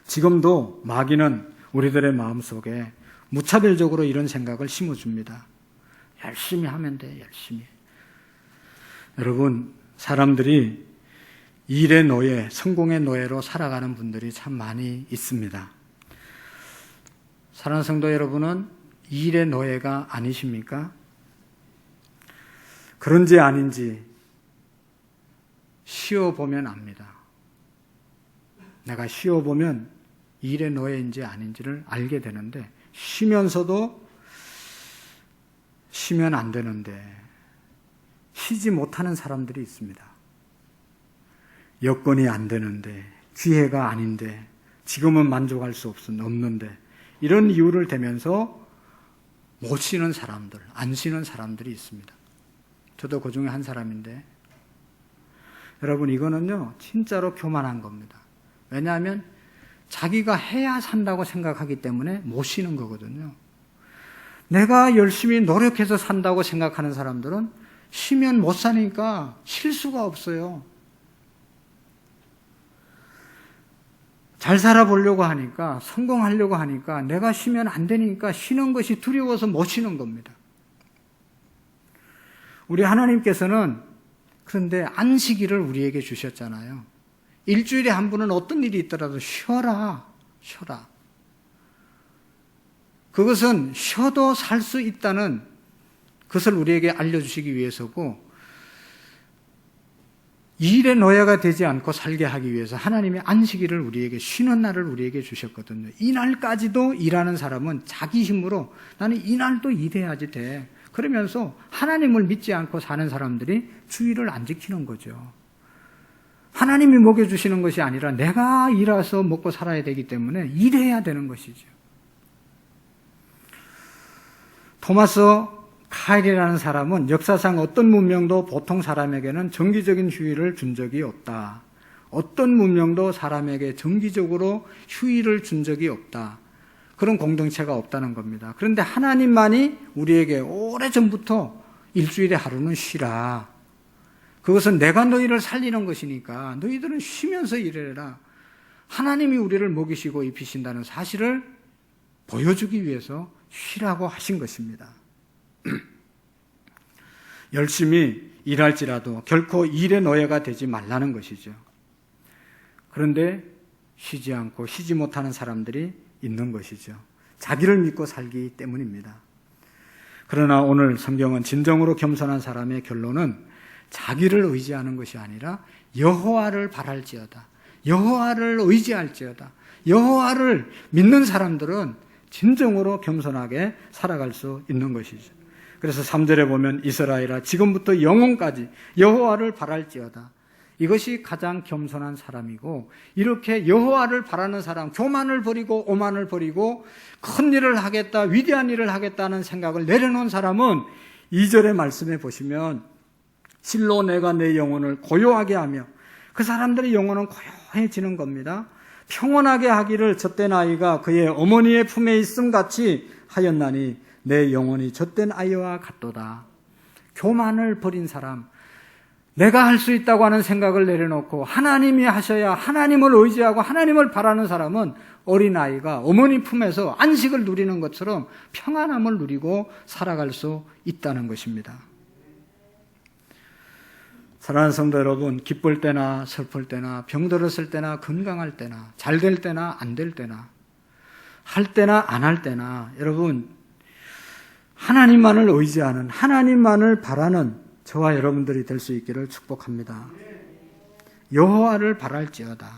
지금도 마귀는 우리들의 마음속에 무차별적으로 이런 생각을 심어줍니다. 열심히 하면 돼, 열심히. 여러분, 사람들이 일의 노예, 성공의 노예로 살아가는 분들이 참 많이 있습니다. 사랑하는 성도 여러분은 일의 노예가 아니십니까? 그런지 아닌지 쉬어보면 압니다. 내가 쉬어보면 일의 노예인지 아닌지를 알게 되는데, 쉬면서도 쉬면 안 되는데, 쉬지 못하는 사람들이 있습니다. 여건이 안 되는데, 기회가 아닌데, 지금은 만족할 수 없는데, 이런 이유를 대면서 못 쉬는 사람들, 안 쉬는 사람들이 있습니다. 저도 그 중에 한 사람인데, 여러분, 이거는요, 진짜로 교만한 겁니다. 왜냐하면 자기가 해야 산다고 생각하기 때문에 못 쉬는 거거든요. 내가 열심히 노력해서 산다고 생각하는 사람들은 쉬면 못 사니까 쉴 수가 없어요. 잘 살아보려고 하니까, 성공하려고 하니까 내가 쉬면 안 되니까 쉬는 것이 두려워서 못 쉬는 겁니다. 우리 하나님께서는 그런데 안식일을 우리에게 주셨잖아요. 일주일에 한 번은 어떤 일이 있더라도 쉬어라. 그것은 쉬어도 살 수 있다는 것을 우리에게 알려주시기 위해서고, 일의 노예가 되지 않고 살게 하기 위해서 하나님이 안식일을 우리에게, 쉬는 날을 우리에게 주셨거든요. 이 날까지도 일하는 사람은 자기 힘으로 나는 이 날도 일해야지 돼. 그러면서 하나님을 믿지 않고 사는 사람들이 주일을 안 지키는 거죠. 하나님이 먹여주시는 것이 아니라 내가 일해서 먹고 살아야 되기 때문에 일해야 되는 것이죠. 토마스 카일이라는 사람은 역사상 어떤 문명도 보통 사람에게는 정기적인 휴일을 준 적이 없다. 어떤 문명도 사람에게 정기적으로 휴일을 준 적이 없다. 그런 공동체가 없다는 겁니다. 그런데 하나님만이 우리에게 오래전부터 일주일에 하루는 쉬라. 그것은 내가 너희를 살리는 것이니까 너희들은 쉬면서 일해라. 하나님이 우리를 먹이시고 입히신다는 사실을 보여주기 위해서 쉬라고 하신 것입니다. 열심히 일할지라도 결코 일의 노예가 되지 말라는 것이죠. 그런데 쉬지 않고 쉬지 못하는 사람들이 있는 것이죠. 자기를 믿고 살기 때문입니다. 그러나 오늘 성경은 진정으로 겸손한 사람의 결론은 자기를 의지하는 것이 아니라 여호와를 바랄지어다. 여호와를 의지할지어다. 여호와를 믿는 사람들은 진정으로 겸손하게 살아갈 수 있는 것이죠. 그래서 3절에 보면 이스라엘아 지금부터 영원까지 여호와를 바랄지어다. 이것이 가장 겸손한 사람이고, 이렇게 여호와를 바라는 사람, 교만을 버리고 오만을 버리고 큰 일을 하겠다, 위대한 일을 하겠다는 생각을 내려놓은 사람은 2절의 말씀에 보시면 실로 내가 내 영혼을 고요하게 하며, 그 사람들의 영혼은 고요해지는 겁니다. 평온하게 하기를 젖된 아이가 그의 어머니의 품에 있음 같이 하였나니 내 영혼이 젖된 아이와 같도다. 교만을 버린 사람, 내가 할 수 있다고 하는 생각을 내려놓고 하나님이 하셔야 하나님을 의지하고 하나님을 바라는 사람은 어린아이가 어머니 품에서 안식을 누리는 것처럼 평안함을 누리고 살아갈 수 있다는 것입니다. 사랑하는 성도 여러분, 기쁠 때나 슬플 때나 병들었을 때나 건강할 때나 잘 될 때나 안 될 때나 할 때나 안 할 때나 여러분, 하나님만을 의지하는, 하나님만을 바라는 저와 여러분들이 될 수 있기를 축복합니다. 여호와를 바랄지어다.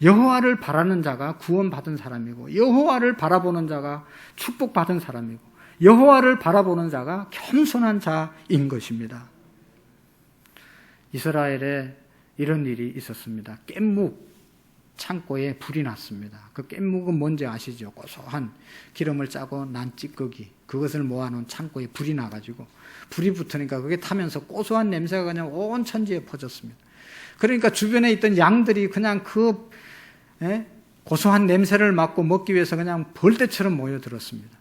여호와를 바라는 자가 구원받은 사람이고, 여호와를 바라보는 자가 축복받은 사람이고, 여호와를 바라보는 자가 겸손한 자인 것입니다. 이스라엘에 이런 일이 있었습니다. 깻묵 창고에 불이 났습니다. 그 깻묵은 뭔지 아시죠? 고소한 기름을 짜고 난 찌꺼기, 그것을 모아놓은 창고에 불이 나가지고 불이 붙으니까 그게 타면서 고소한 냄새가 그냥 온 천지에 퍼졌습니다. 그러니까 주변에 있던 양들이 그냥 그 고소한 냄새를 맡고 먹기 위해서 그냥 벌떼처럼 모여들었습니다.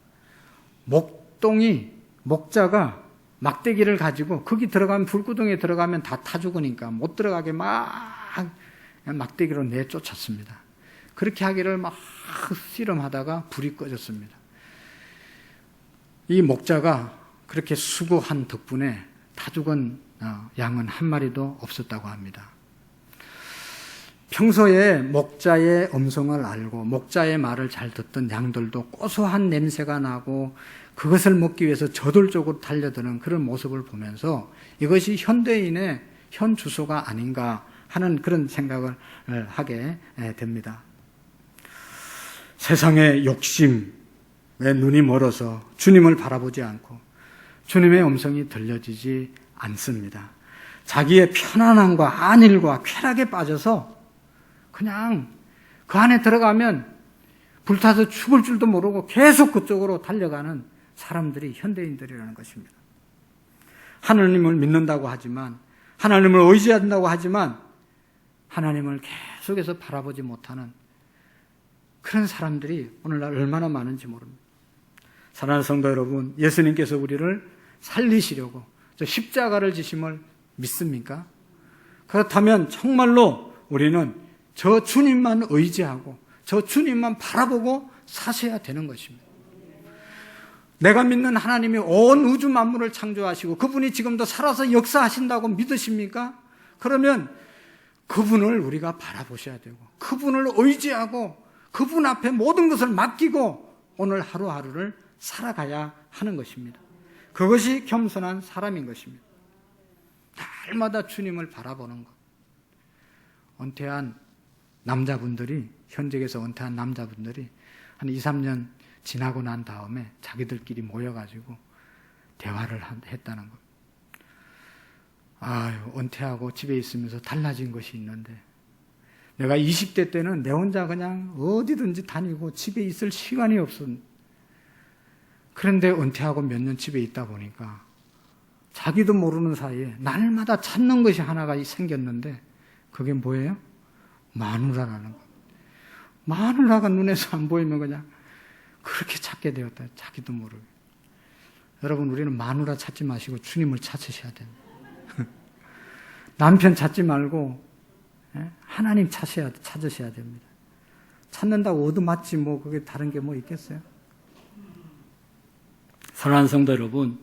목자가 막대기를 가지고 거기 들어가면, 불구덩이에 들어가면 다 타 죽으니까 못 들어가게 막대기로 내쫓았습니다. 그렇게 하기를 막 씨름하다가 불이 꺼졌습니다. 이 목자가 그렇게 수고한 덕분에 타 죽은 양은 한 마리도 없었다고 합니다. 평소에 목자의 음성을 알고 목자의 말을 잘 듣던 양들도 고소한 냄새가 나고 그것을 먹기 위해서 저돌적으로 달려드는 그런 모습을 보면서 이것이 현대인의 현 주소가 아닌가 하는 그런 생각을 하게 됩니다. 세상의 욕심에 눈이 멀어서 주님을 바라보지 않고 주님의 음성이 들려지지 않습니다. 자기의 편안함과 안일과 쾌락에 빠져서 그냥 그 안에 들어가면 불타서 죽을 줄도 모르고 계속 그쪽으로 달려가는 사람들이 현대인들이라는 것입니다. 하나님을 믿는다고 하지만, 하나님을 의지한다고 하지만 하나님을 계속해서 바라보지 못하는 그런 사람들이 오늘날 얼마나 많은지 모릅니다. 사랑하는 성도 여러분, 예수님께서 우리를 살리시려고 저 십자가를 지심을 믿습니까? 그렇다면 정말로 우리는 저 주님만 의지하고 저 주님만 바라보고 사셔야 되는 것입니다. 내가 믿는 하나님이 온 우주 만물을 창조하시고 그분이 지금도 살아서 역사하신다고 믿으십니까? 그러면 그분을 우리가 바라보셔야 되고 그분을 의지하고 그분 앞에 모든 것을 맡기고 오늘 하루하루를 살아가야 하는 것입니다. 그것이 겸손한 사람인 것입니다. 날마다 주님을 바라보는 것. 은퇴한 남자분들이, 현직에서 은퇴한 남자분들이 한 2, 3년 지나고 난 다음에 자기들끼리 모여가지고 대화를 했다는 것. 아유, 은퇴하고 집에 있으면서 달라진 것이 있는데 내가 20대 때는 내 혼자 그냥 어디든지 다니고 집에 있을 시간이 없었는데 그런데 은퇴하고 몇 년 집에 있다 보니까 자기도 모르는 사이에 날마다 찾는 것이 하나가 생겼는데 그게 뭐예요? 마누라라는 것. 마누라가 눈에서 안 보이면 그냥 그렇게 찾게 되었다. 자기도 모르게. 여러분, 우리는 마누라 찾지 마시고 주님을 찾으셔야 됩니다. 남편 찾지 말고 하나님 찾으셔야 됩니다. 찾는다고 얻어맞지 뭐 그게 다른 게 뭐 있겠어요? 사랑하는 성도 여러분,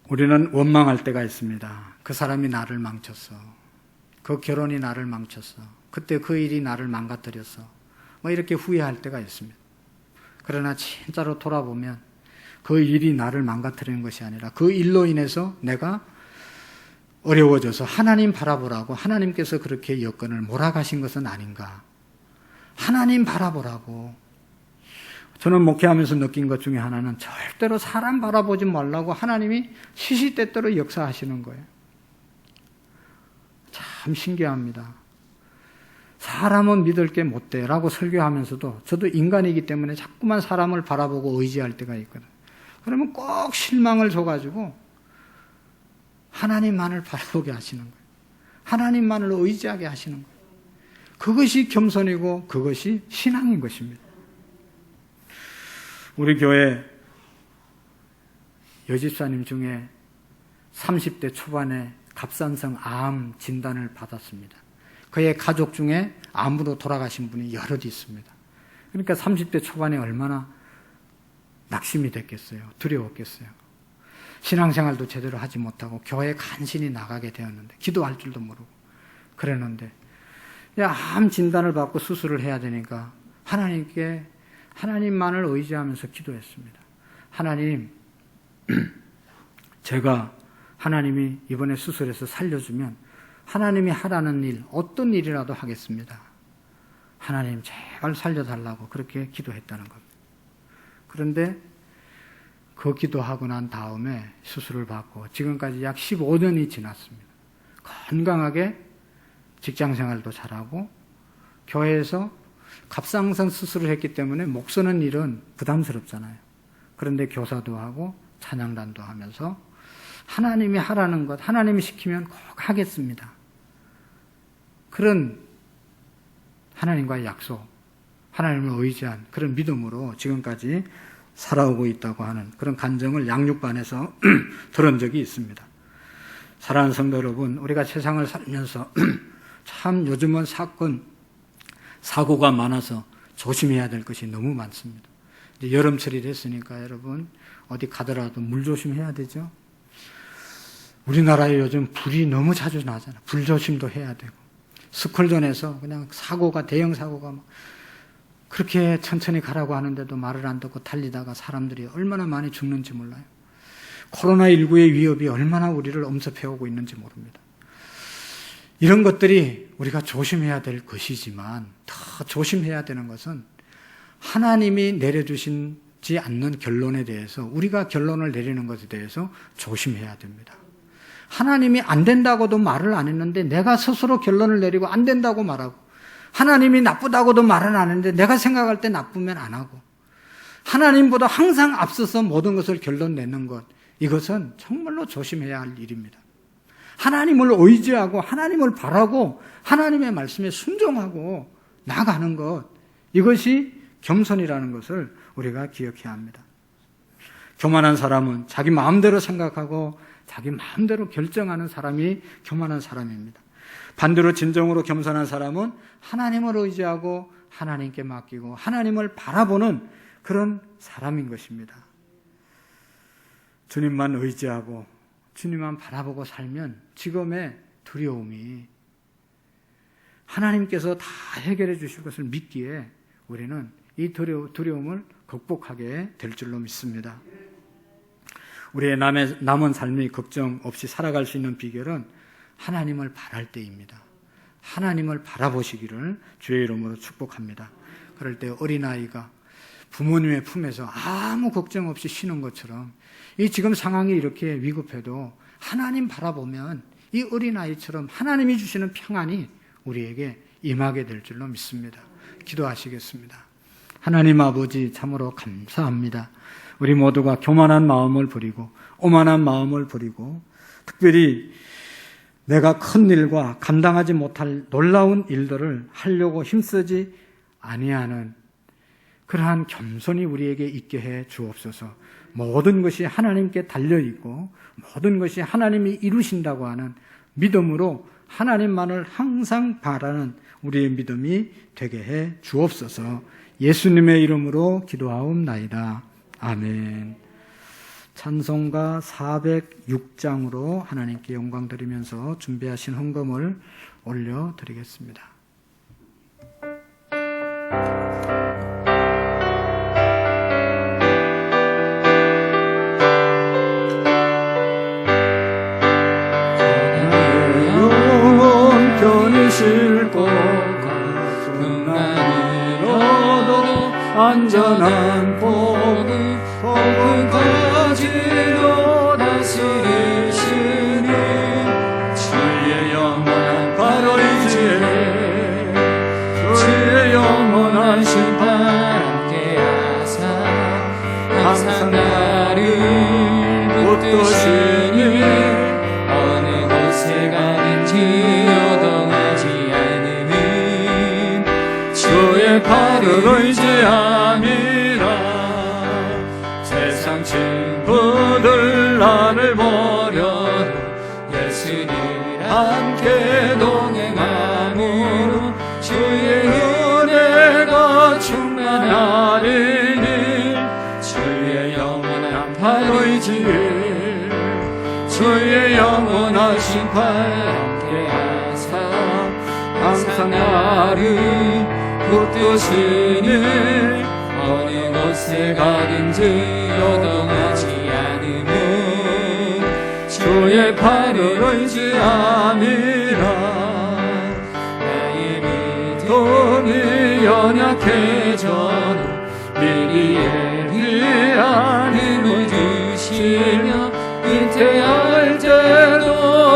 우리는 원망할 때가 있습니다. 그 사람이 나를 망쳤어. 그 결혼이 나를 망쳤어. 그때 그 일이 나를 망가뜨렸어. 뭐 이렇게 후회할 때가 있습니다. 그러나 진짜로 돌아보면 그 일이 나를 망가뜨리는 것이 아니라 그 일로 인해서 내가 어려워져서 하나님 바라보라고 하나님께서 그렇게 여건을 몰아가신 것은 아닌가. 하나님 바라보라고. 저는 목회하면서 느낀 것 중에 하나는 절대로 사람 바라보지 말라고 하나님이 시시때때로 역사하시는 거예요. 참 신기합니다. 사람은 믿을 게 못 돼 라고 설교하면서도 저도 인간이기 때문에 자꾸만 사람을 바라보고 의지할 때가 있거든. 그러면 꼭 실망을 줘가지고 하나님만을 바라보게 하시는 거예요. 하나님만을 의지하게 하시는 거예요. 그것이 겸손이고 그것이 신앙인 것입니다. 우리 교회 여집사님 중에 30대 초반에 갑상선 암 진단을 받았습니다. 그의 가족 중에 암으로 돌아가신 분이 여럿 있습니다. 그러니까 30대 초반에 얼마나 낙심이 됐겠어요. 두려웠겠어요. 신앙생활도 제대로 하지 못하고 교회에 간신히 나가게 되었는데 기도할 줄도 모르고 그랬는데 암 진단을 받고 수술을 해야 되니까 하나님만을 의지하면서 기도했습니다. 하나님, 제가 하나님이 이번에 수술해서 살려주면 하나님이 하라는 일, 어떤 일이라도 하겠습니다. 하나님 제발 살려달라고 그렇게 기도했다는 겁니다. 그런데 그 기도하고 난 다음에 수술을 받고 지금까지 약 15년이 지났습니다. 건강하게 직장생활도 잘하고 교회에서 갑상선 수술을 했기 때문에 목 쓰는 일은 부담스럽잖아요. 그런데 교사도 하고 찬양단도 하면서 하나님이 하라는 것, 하나님이 시키면 꼭 하겠습니다. 그런 하나님과의 약속, 하나님을 의지한 그런 믿음으로 지금까지 살아오고 있다고 하는 그런 간증을 양육반에서 들은 적이 있습니다. 사랑하는 성도 여러분, 우리가 세상을 살면서 참 요즘은 사고가 많아서 조심해야 될 것이 너무 많습니다. 이제 여름철이 됐으니까 여러분 어디 가더라도 물 조심해야 되죠. 우리나라에 요즘 불이 너무 자주 나잖아요. 불 조심도 해야 되고 스쿨존에서 그냥 대형 사고가 막 그렇게 천천히 가라고 하는데도 말을 안 듣고 달리다가 사람들이 얼마나 많이 죽는지 몰라요. 코로나19의 위협이 얼마나 우리를 엄습해오고 있는지 모릅니다. 이런 것들이 우리가 조심해야 될 것이지만 더 조심해야 되는 것은 하나님이 내려주신 맞지 않는 결론에 대해서 우리가 결론을 내리는 것에 대해서 조심해야 됩니다. 하나님이 안 된다고도 말을 안 했는데 내가 스스로 결론을 내리고 안 된다고 말하고, 하나님이 나쁘다고도 말은 안 했는데 내가 생각할 때 나쁘면 안 하고, 하나님보다 항상 앞서서 모든 것을 결론 내는 것, 이것은 정말로 조심해야 할 일입니다. 하나님을 의지하고 하나님을 바라고 하나님의 말씀에 순종하고 나가는 것, 이것이 겸손이라는 것을 우리가 기억해야 합니다. 교만한 사람은 자기 마음대로 생각하고 자기 마음대로 결정하는 사람이 교만한 사람입니다. 반대로 진정으로 겸손한 사람은 하나님을 의지하고 하나님께 맡기고 하나님을 바라보는 그런 사람인 것입니다. 주님만 의지하고 주님만 바라보고 살면 지금의 두려움이 하나님께서 다 해결해 주실 것을 믿기에 우리는 이 두려움을 극복하게 될 줄로 믿습니다. 우리의 남은 삶이 걱정 없이 살아갈 수 있는 비결은 하나님을 바랄 때입니다. 하나님을 바라보시기를 주의 이름으로 축복합니다. 그럴 때 어린아이가 부모님의 품에서 아무 걱정 없이 쉬는 것처럼 이 지금 상황이 이렇게 위급해도 하나님 바라보면 이 어린아이처럼 하나님이 주시는 평안이 우리에게 임하게 될 줄로 믿습니다. 기도하시겠습니다. 하나님 아버지, 참으로 감사합니다. 우리 모두가 교만한 마음을 버리고 오만한 마음을 버리고 특별히 내가 큰 일과 감당하지 못할 놀라운 일들을 하려고 힘쓰지 아니하는 그러한 겸손이 우리에게 있게 해 주옵소서. 모든 것이 하나님께 달려있고 모든 것이 하나님이 이루신다고 하는 믿음으로 하나님만을 항상 바라는 우리의 믿음이 되게 해 주옵소서. 예수님의 이름으로 기도하옵나이다. 아멘. 찬송가 406장으로 하나님께 영광 드리면서 준비하신 헌금을 올려드리겠습니다. 영원 견이실 곳과 그만으로도 안전한 복음까지도 다스리시니 주의 영원한 바로 이제 주의 영원한 심판 함께하사 항상 나를 붙드시니 어느 곳에 가든지 요동하지 않으니 주의 팔을 의지함이라. 세상 친구들 나를 버려도 예수님 함께 동행함으로 주의 은혜가 충만하리니 주의 영원한 팔 의지에 주의 영원한 심판 함께하사 항상 나를 붙드시니 어느 곳에 가든지 요동하지 않으면 주의 팔을 의지함이라. 나의 믿음이 연약해져도 미리 예비한 힘을 주시며 잉태할 때도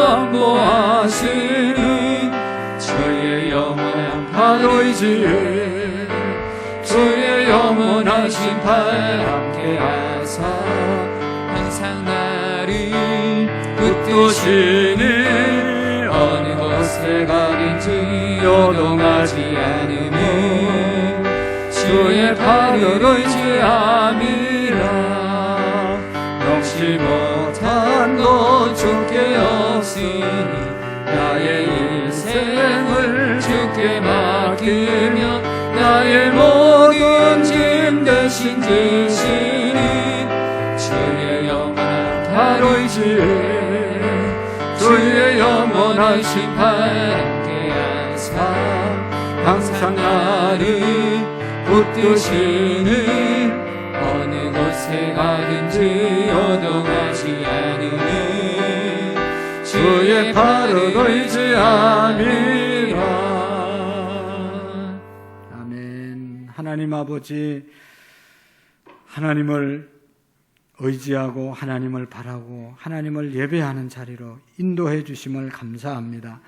안보하시니 주의 영원한 팔 의지에 주의 영원한 심판 함께하사 항상 나를 붙드시니 어느 곳에 가든지 요동하지 않으면 주의 팔을 의지함이라. 넘지 못한 것 주께 없으니 나의 인생을 주께 맡기며 나의 모든 짐 대신 지시니 주의 영원한 팔 의지에 주의 영원한 심판 함께하사 항상 나를 붙드시니 어느 곳에 가든지 요동하지 않으니 주의 팔을 의지함이라. 하나님 아버지, 하나님을 의지하고 하나님을 바라고 하나님을 예배하는 자리로 인도해 주심을 감사합니다.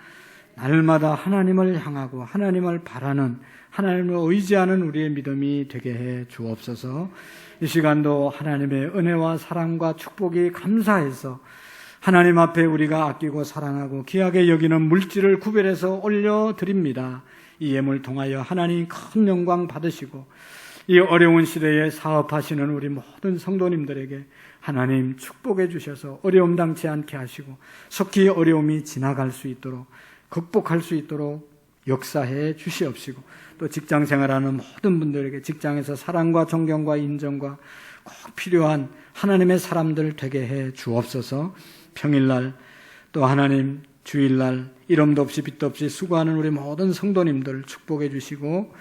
날마다 하나님을 향하고 하나님을 바라는, 하나님을 의지하는 우리의 믿음이 되게 해 주옵소서. 이 시간도 하나님의 은혜와 사랑과 축복이 감사해서 하나님 앞에 우리가 아끼고 사랑하고 귀하게 여기는 물질을 구별해서 올려드립니다. 이 예물 통하여 하나님 큰 영광 받으시고 이 어려운 시대에 사업하시는 우리 모든 성도님들에게 하나님 축복해 주셔서 어려움 당치 않게 하시고 속히 어려움이 지나갈 수 있도록, 극복할 수 있도록 역사해 주시옵시고, 또 직장 생활하는 모든 분들에게 직장에서 사랑과 존경과 인정과 꼭 필요한 하나님의 사람들 되게 해 주옵소서. 평일날 또 하나님 주일날 이름도 없이 빛도 없이 수고하는 우리 모든 성도님들 축복해 주시고,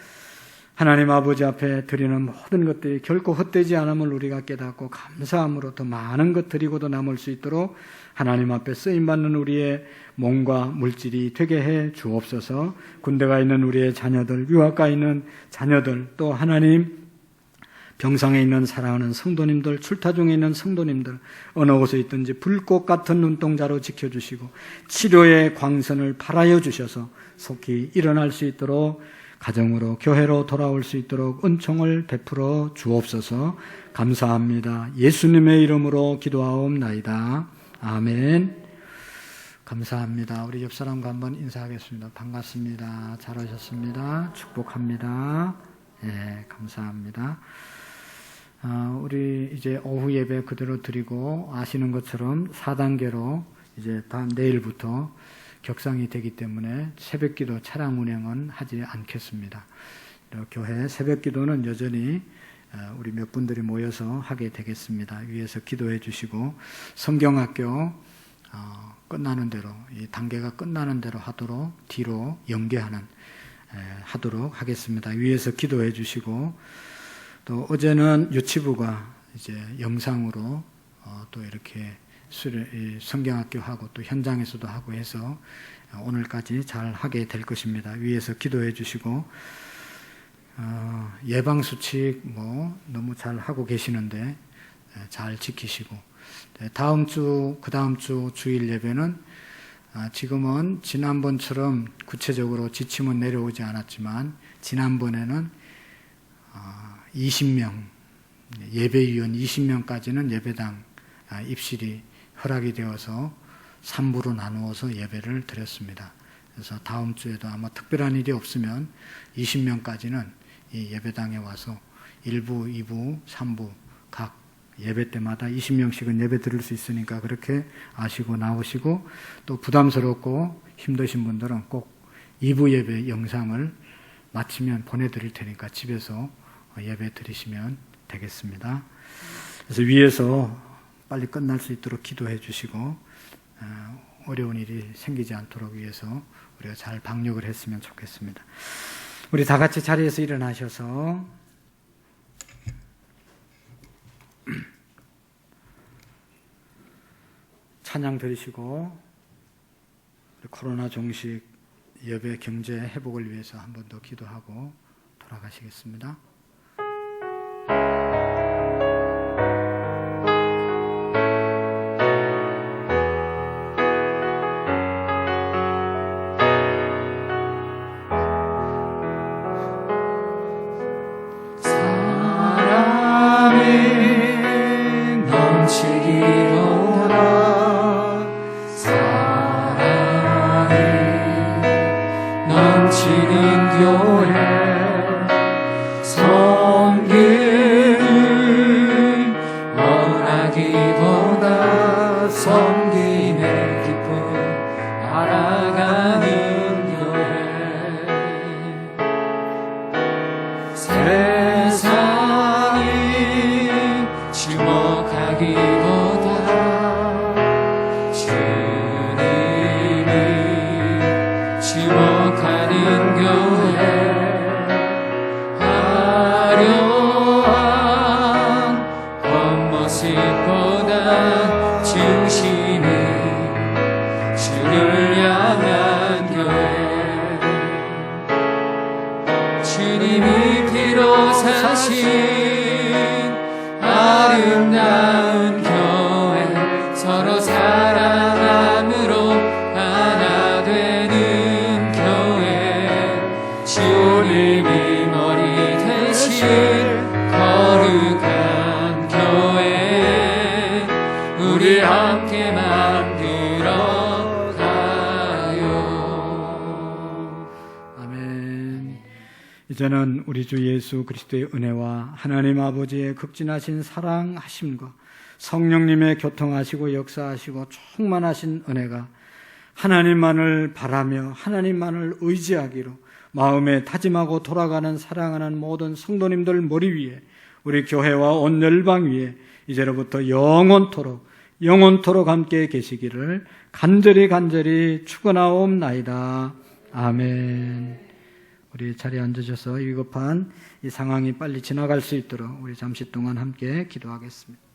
하나님 아버지 앞에 드리는 모든 것들이 결코 헛되지 않음을 우리가 깨닫고 감사함으로 더 많은 것 드리고도 남을 수 있도록 하나님 앞에 쓰임받는 우리의 몸과 물질이 되게 해 주옵소서. 군대가 있는 우리의 자녀들, 유학가 있는 자녀들, 또 하나님 병상에 있는 사랑하는 성도님들, 출타 중에 있는 성도님들, 어느 곳에 있든지 불꽃 같은 눈동자로 지켜주시고 치료의 광선을 발하여 주셔서 속히 일어날 수 있도록, 가정으로 교회로 돌아올 수 있도록 은총을 베풀어 주옵소서. 감사합니다. 예수님의 이름으로 기도하옵나이다. 아멘. 감사합니다. 우리 옆 사람과 한번 인사하겠습니다. 반갑습니다. 잘 오셨습니다. 축복합니다. 예, 감사합니다. 우리 이제 오후 예배 그대로 드리고, 아시는 것처럼 4단계로 이제 내일부터 격상이 되기 때문에 새벽기도 차량 운행은 하지 않겠습니다. 교회 새벽기도는 여전히 우리 몇 분들이 모여서 하게 되겠습니다. 위에서 기도해 주시고, 성경학교 끝나는 대로, 이 단계가 끝나는 대로 하도록 뒤로 연계하는 하도록 하겠습니다. 위에서 기도해 주시고, 또 어제는 유치부가 이제 영상으로 또 이렇게 성경학교 하고 또 현장에서도 하고 해서 오늘까지 잘 하게 될 것입니다. 위에서 기도해 주시고, 예방수칙 너무 잘 하고 계시는데 잘 지키시고, 다음 주, 그 다음 주 주일 예배는 지금은 지난번처럼 구체적으로 지침은 내려오지 않았지만 지난번에는 20명, 예배위원 20명까지는 예배당 입실이 허락이 되어서 3부로 나누어서 예배를 드렸습니다. 그래서 다음 주에도 아마 특별한 일이 없으면 20명까지는 이 예배당에 와서 1부, 2부, 3부 각 예배 때마다 20명씩은 예배 드릴 수 있으니까 그렇게 아시고 나오시고, 또 부담스럽고 힘드신 분들은 꼭 2부 예배 영상을 마치면 보내드릴 테니까 집에서 예배 드리시면 되겠습니다. 그래서 위에서 빨리 끝날 수 있도록 기도해 주시고, 어려운 일이 생기지 않도록 위해서 우리가 잘 방역을 했으면 좋겠습니다. 우리 다 같이 자리에서 일어나셔서 찬양 드리시고, 코로나 종식 예배 경제 회복을 위해서 한 번 더 기도하고 돌아가시겠습니다. 주님이 피로 사신 아름다운 교회 서로 사랑함으로 하나 되는 교회 주님이 머리 대신 거룩한 교회 우리 함께 만들어 가요. 아멘. 이제는 우리 주 예수 그리스도의 은혜와 하나님 아버지의 극진하신 사랑하심과 성령님의 교통하시고 역사하시고 충만하신 은혜가 하나님만을 바라며 하나님만을 의지하기로 마음에 다짐하고 돌아가는 사랑하는 모든 성도님들 머리 위에 우리 교회와 온 열방 위에 이제로부터 영원토록 함께 계시기를 간절히 축원하옵나이다. 아멘. 우리 자리에 앉으셔서 위급한 이 상황이 빨리 지나갈 수 있도록 우리 잠시 동안 함께 기도하겠습니다.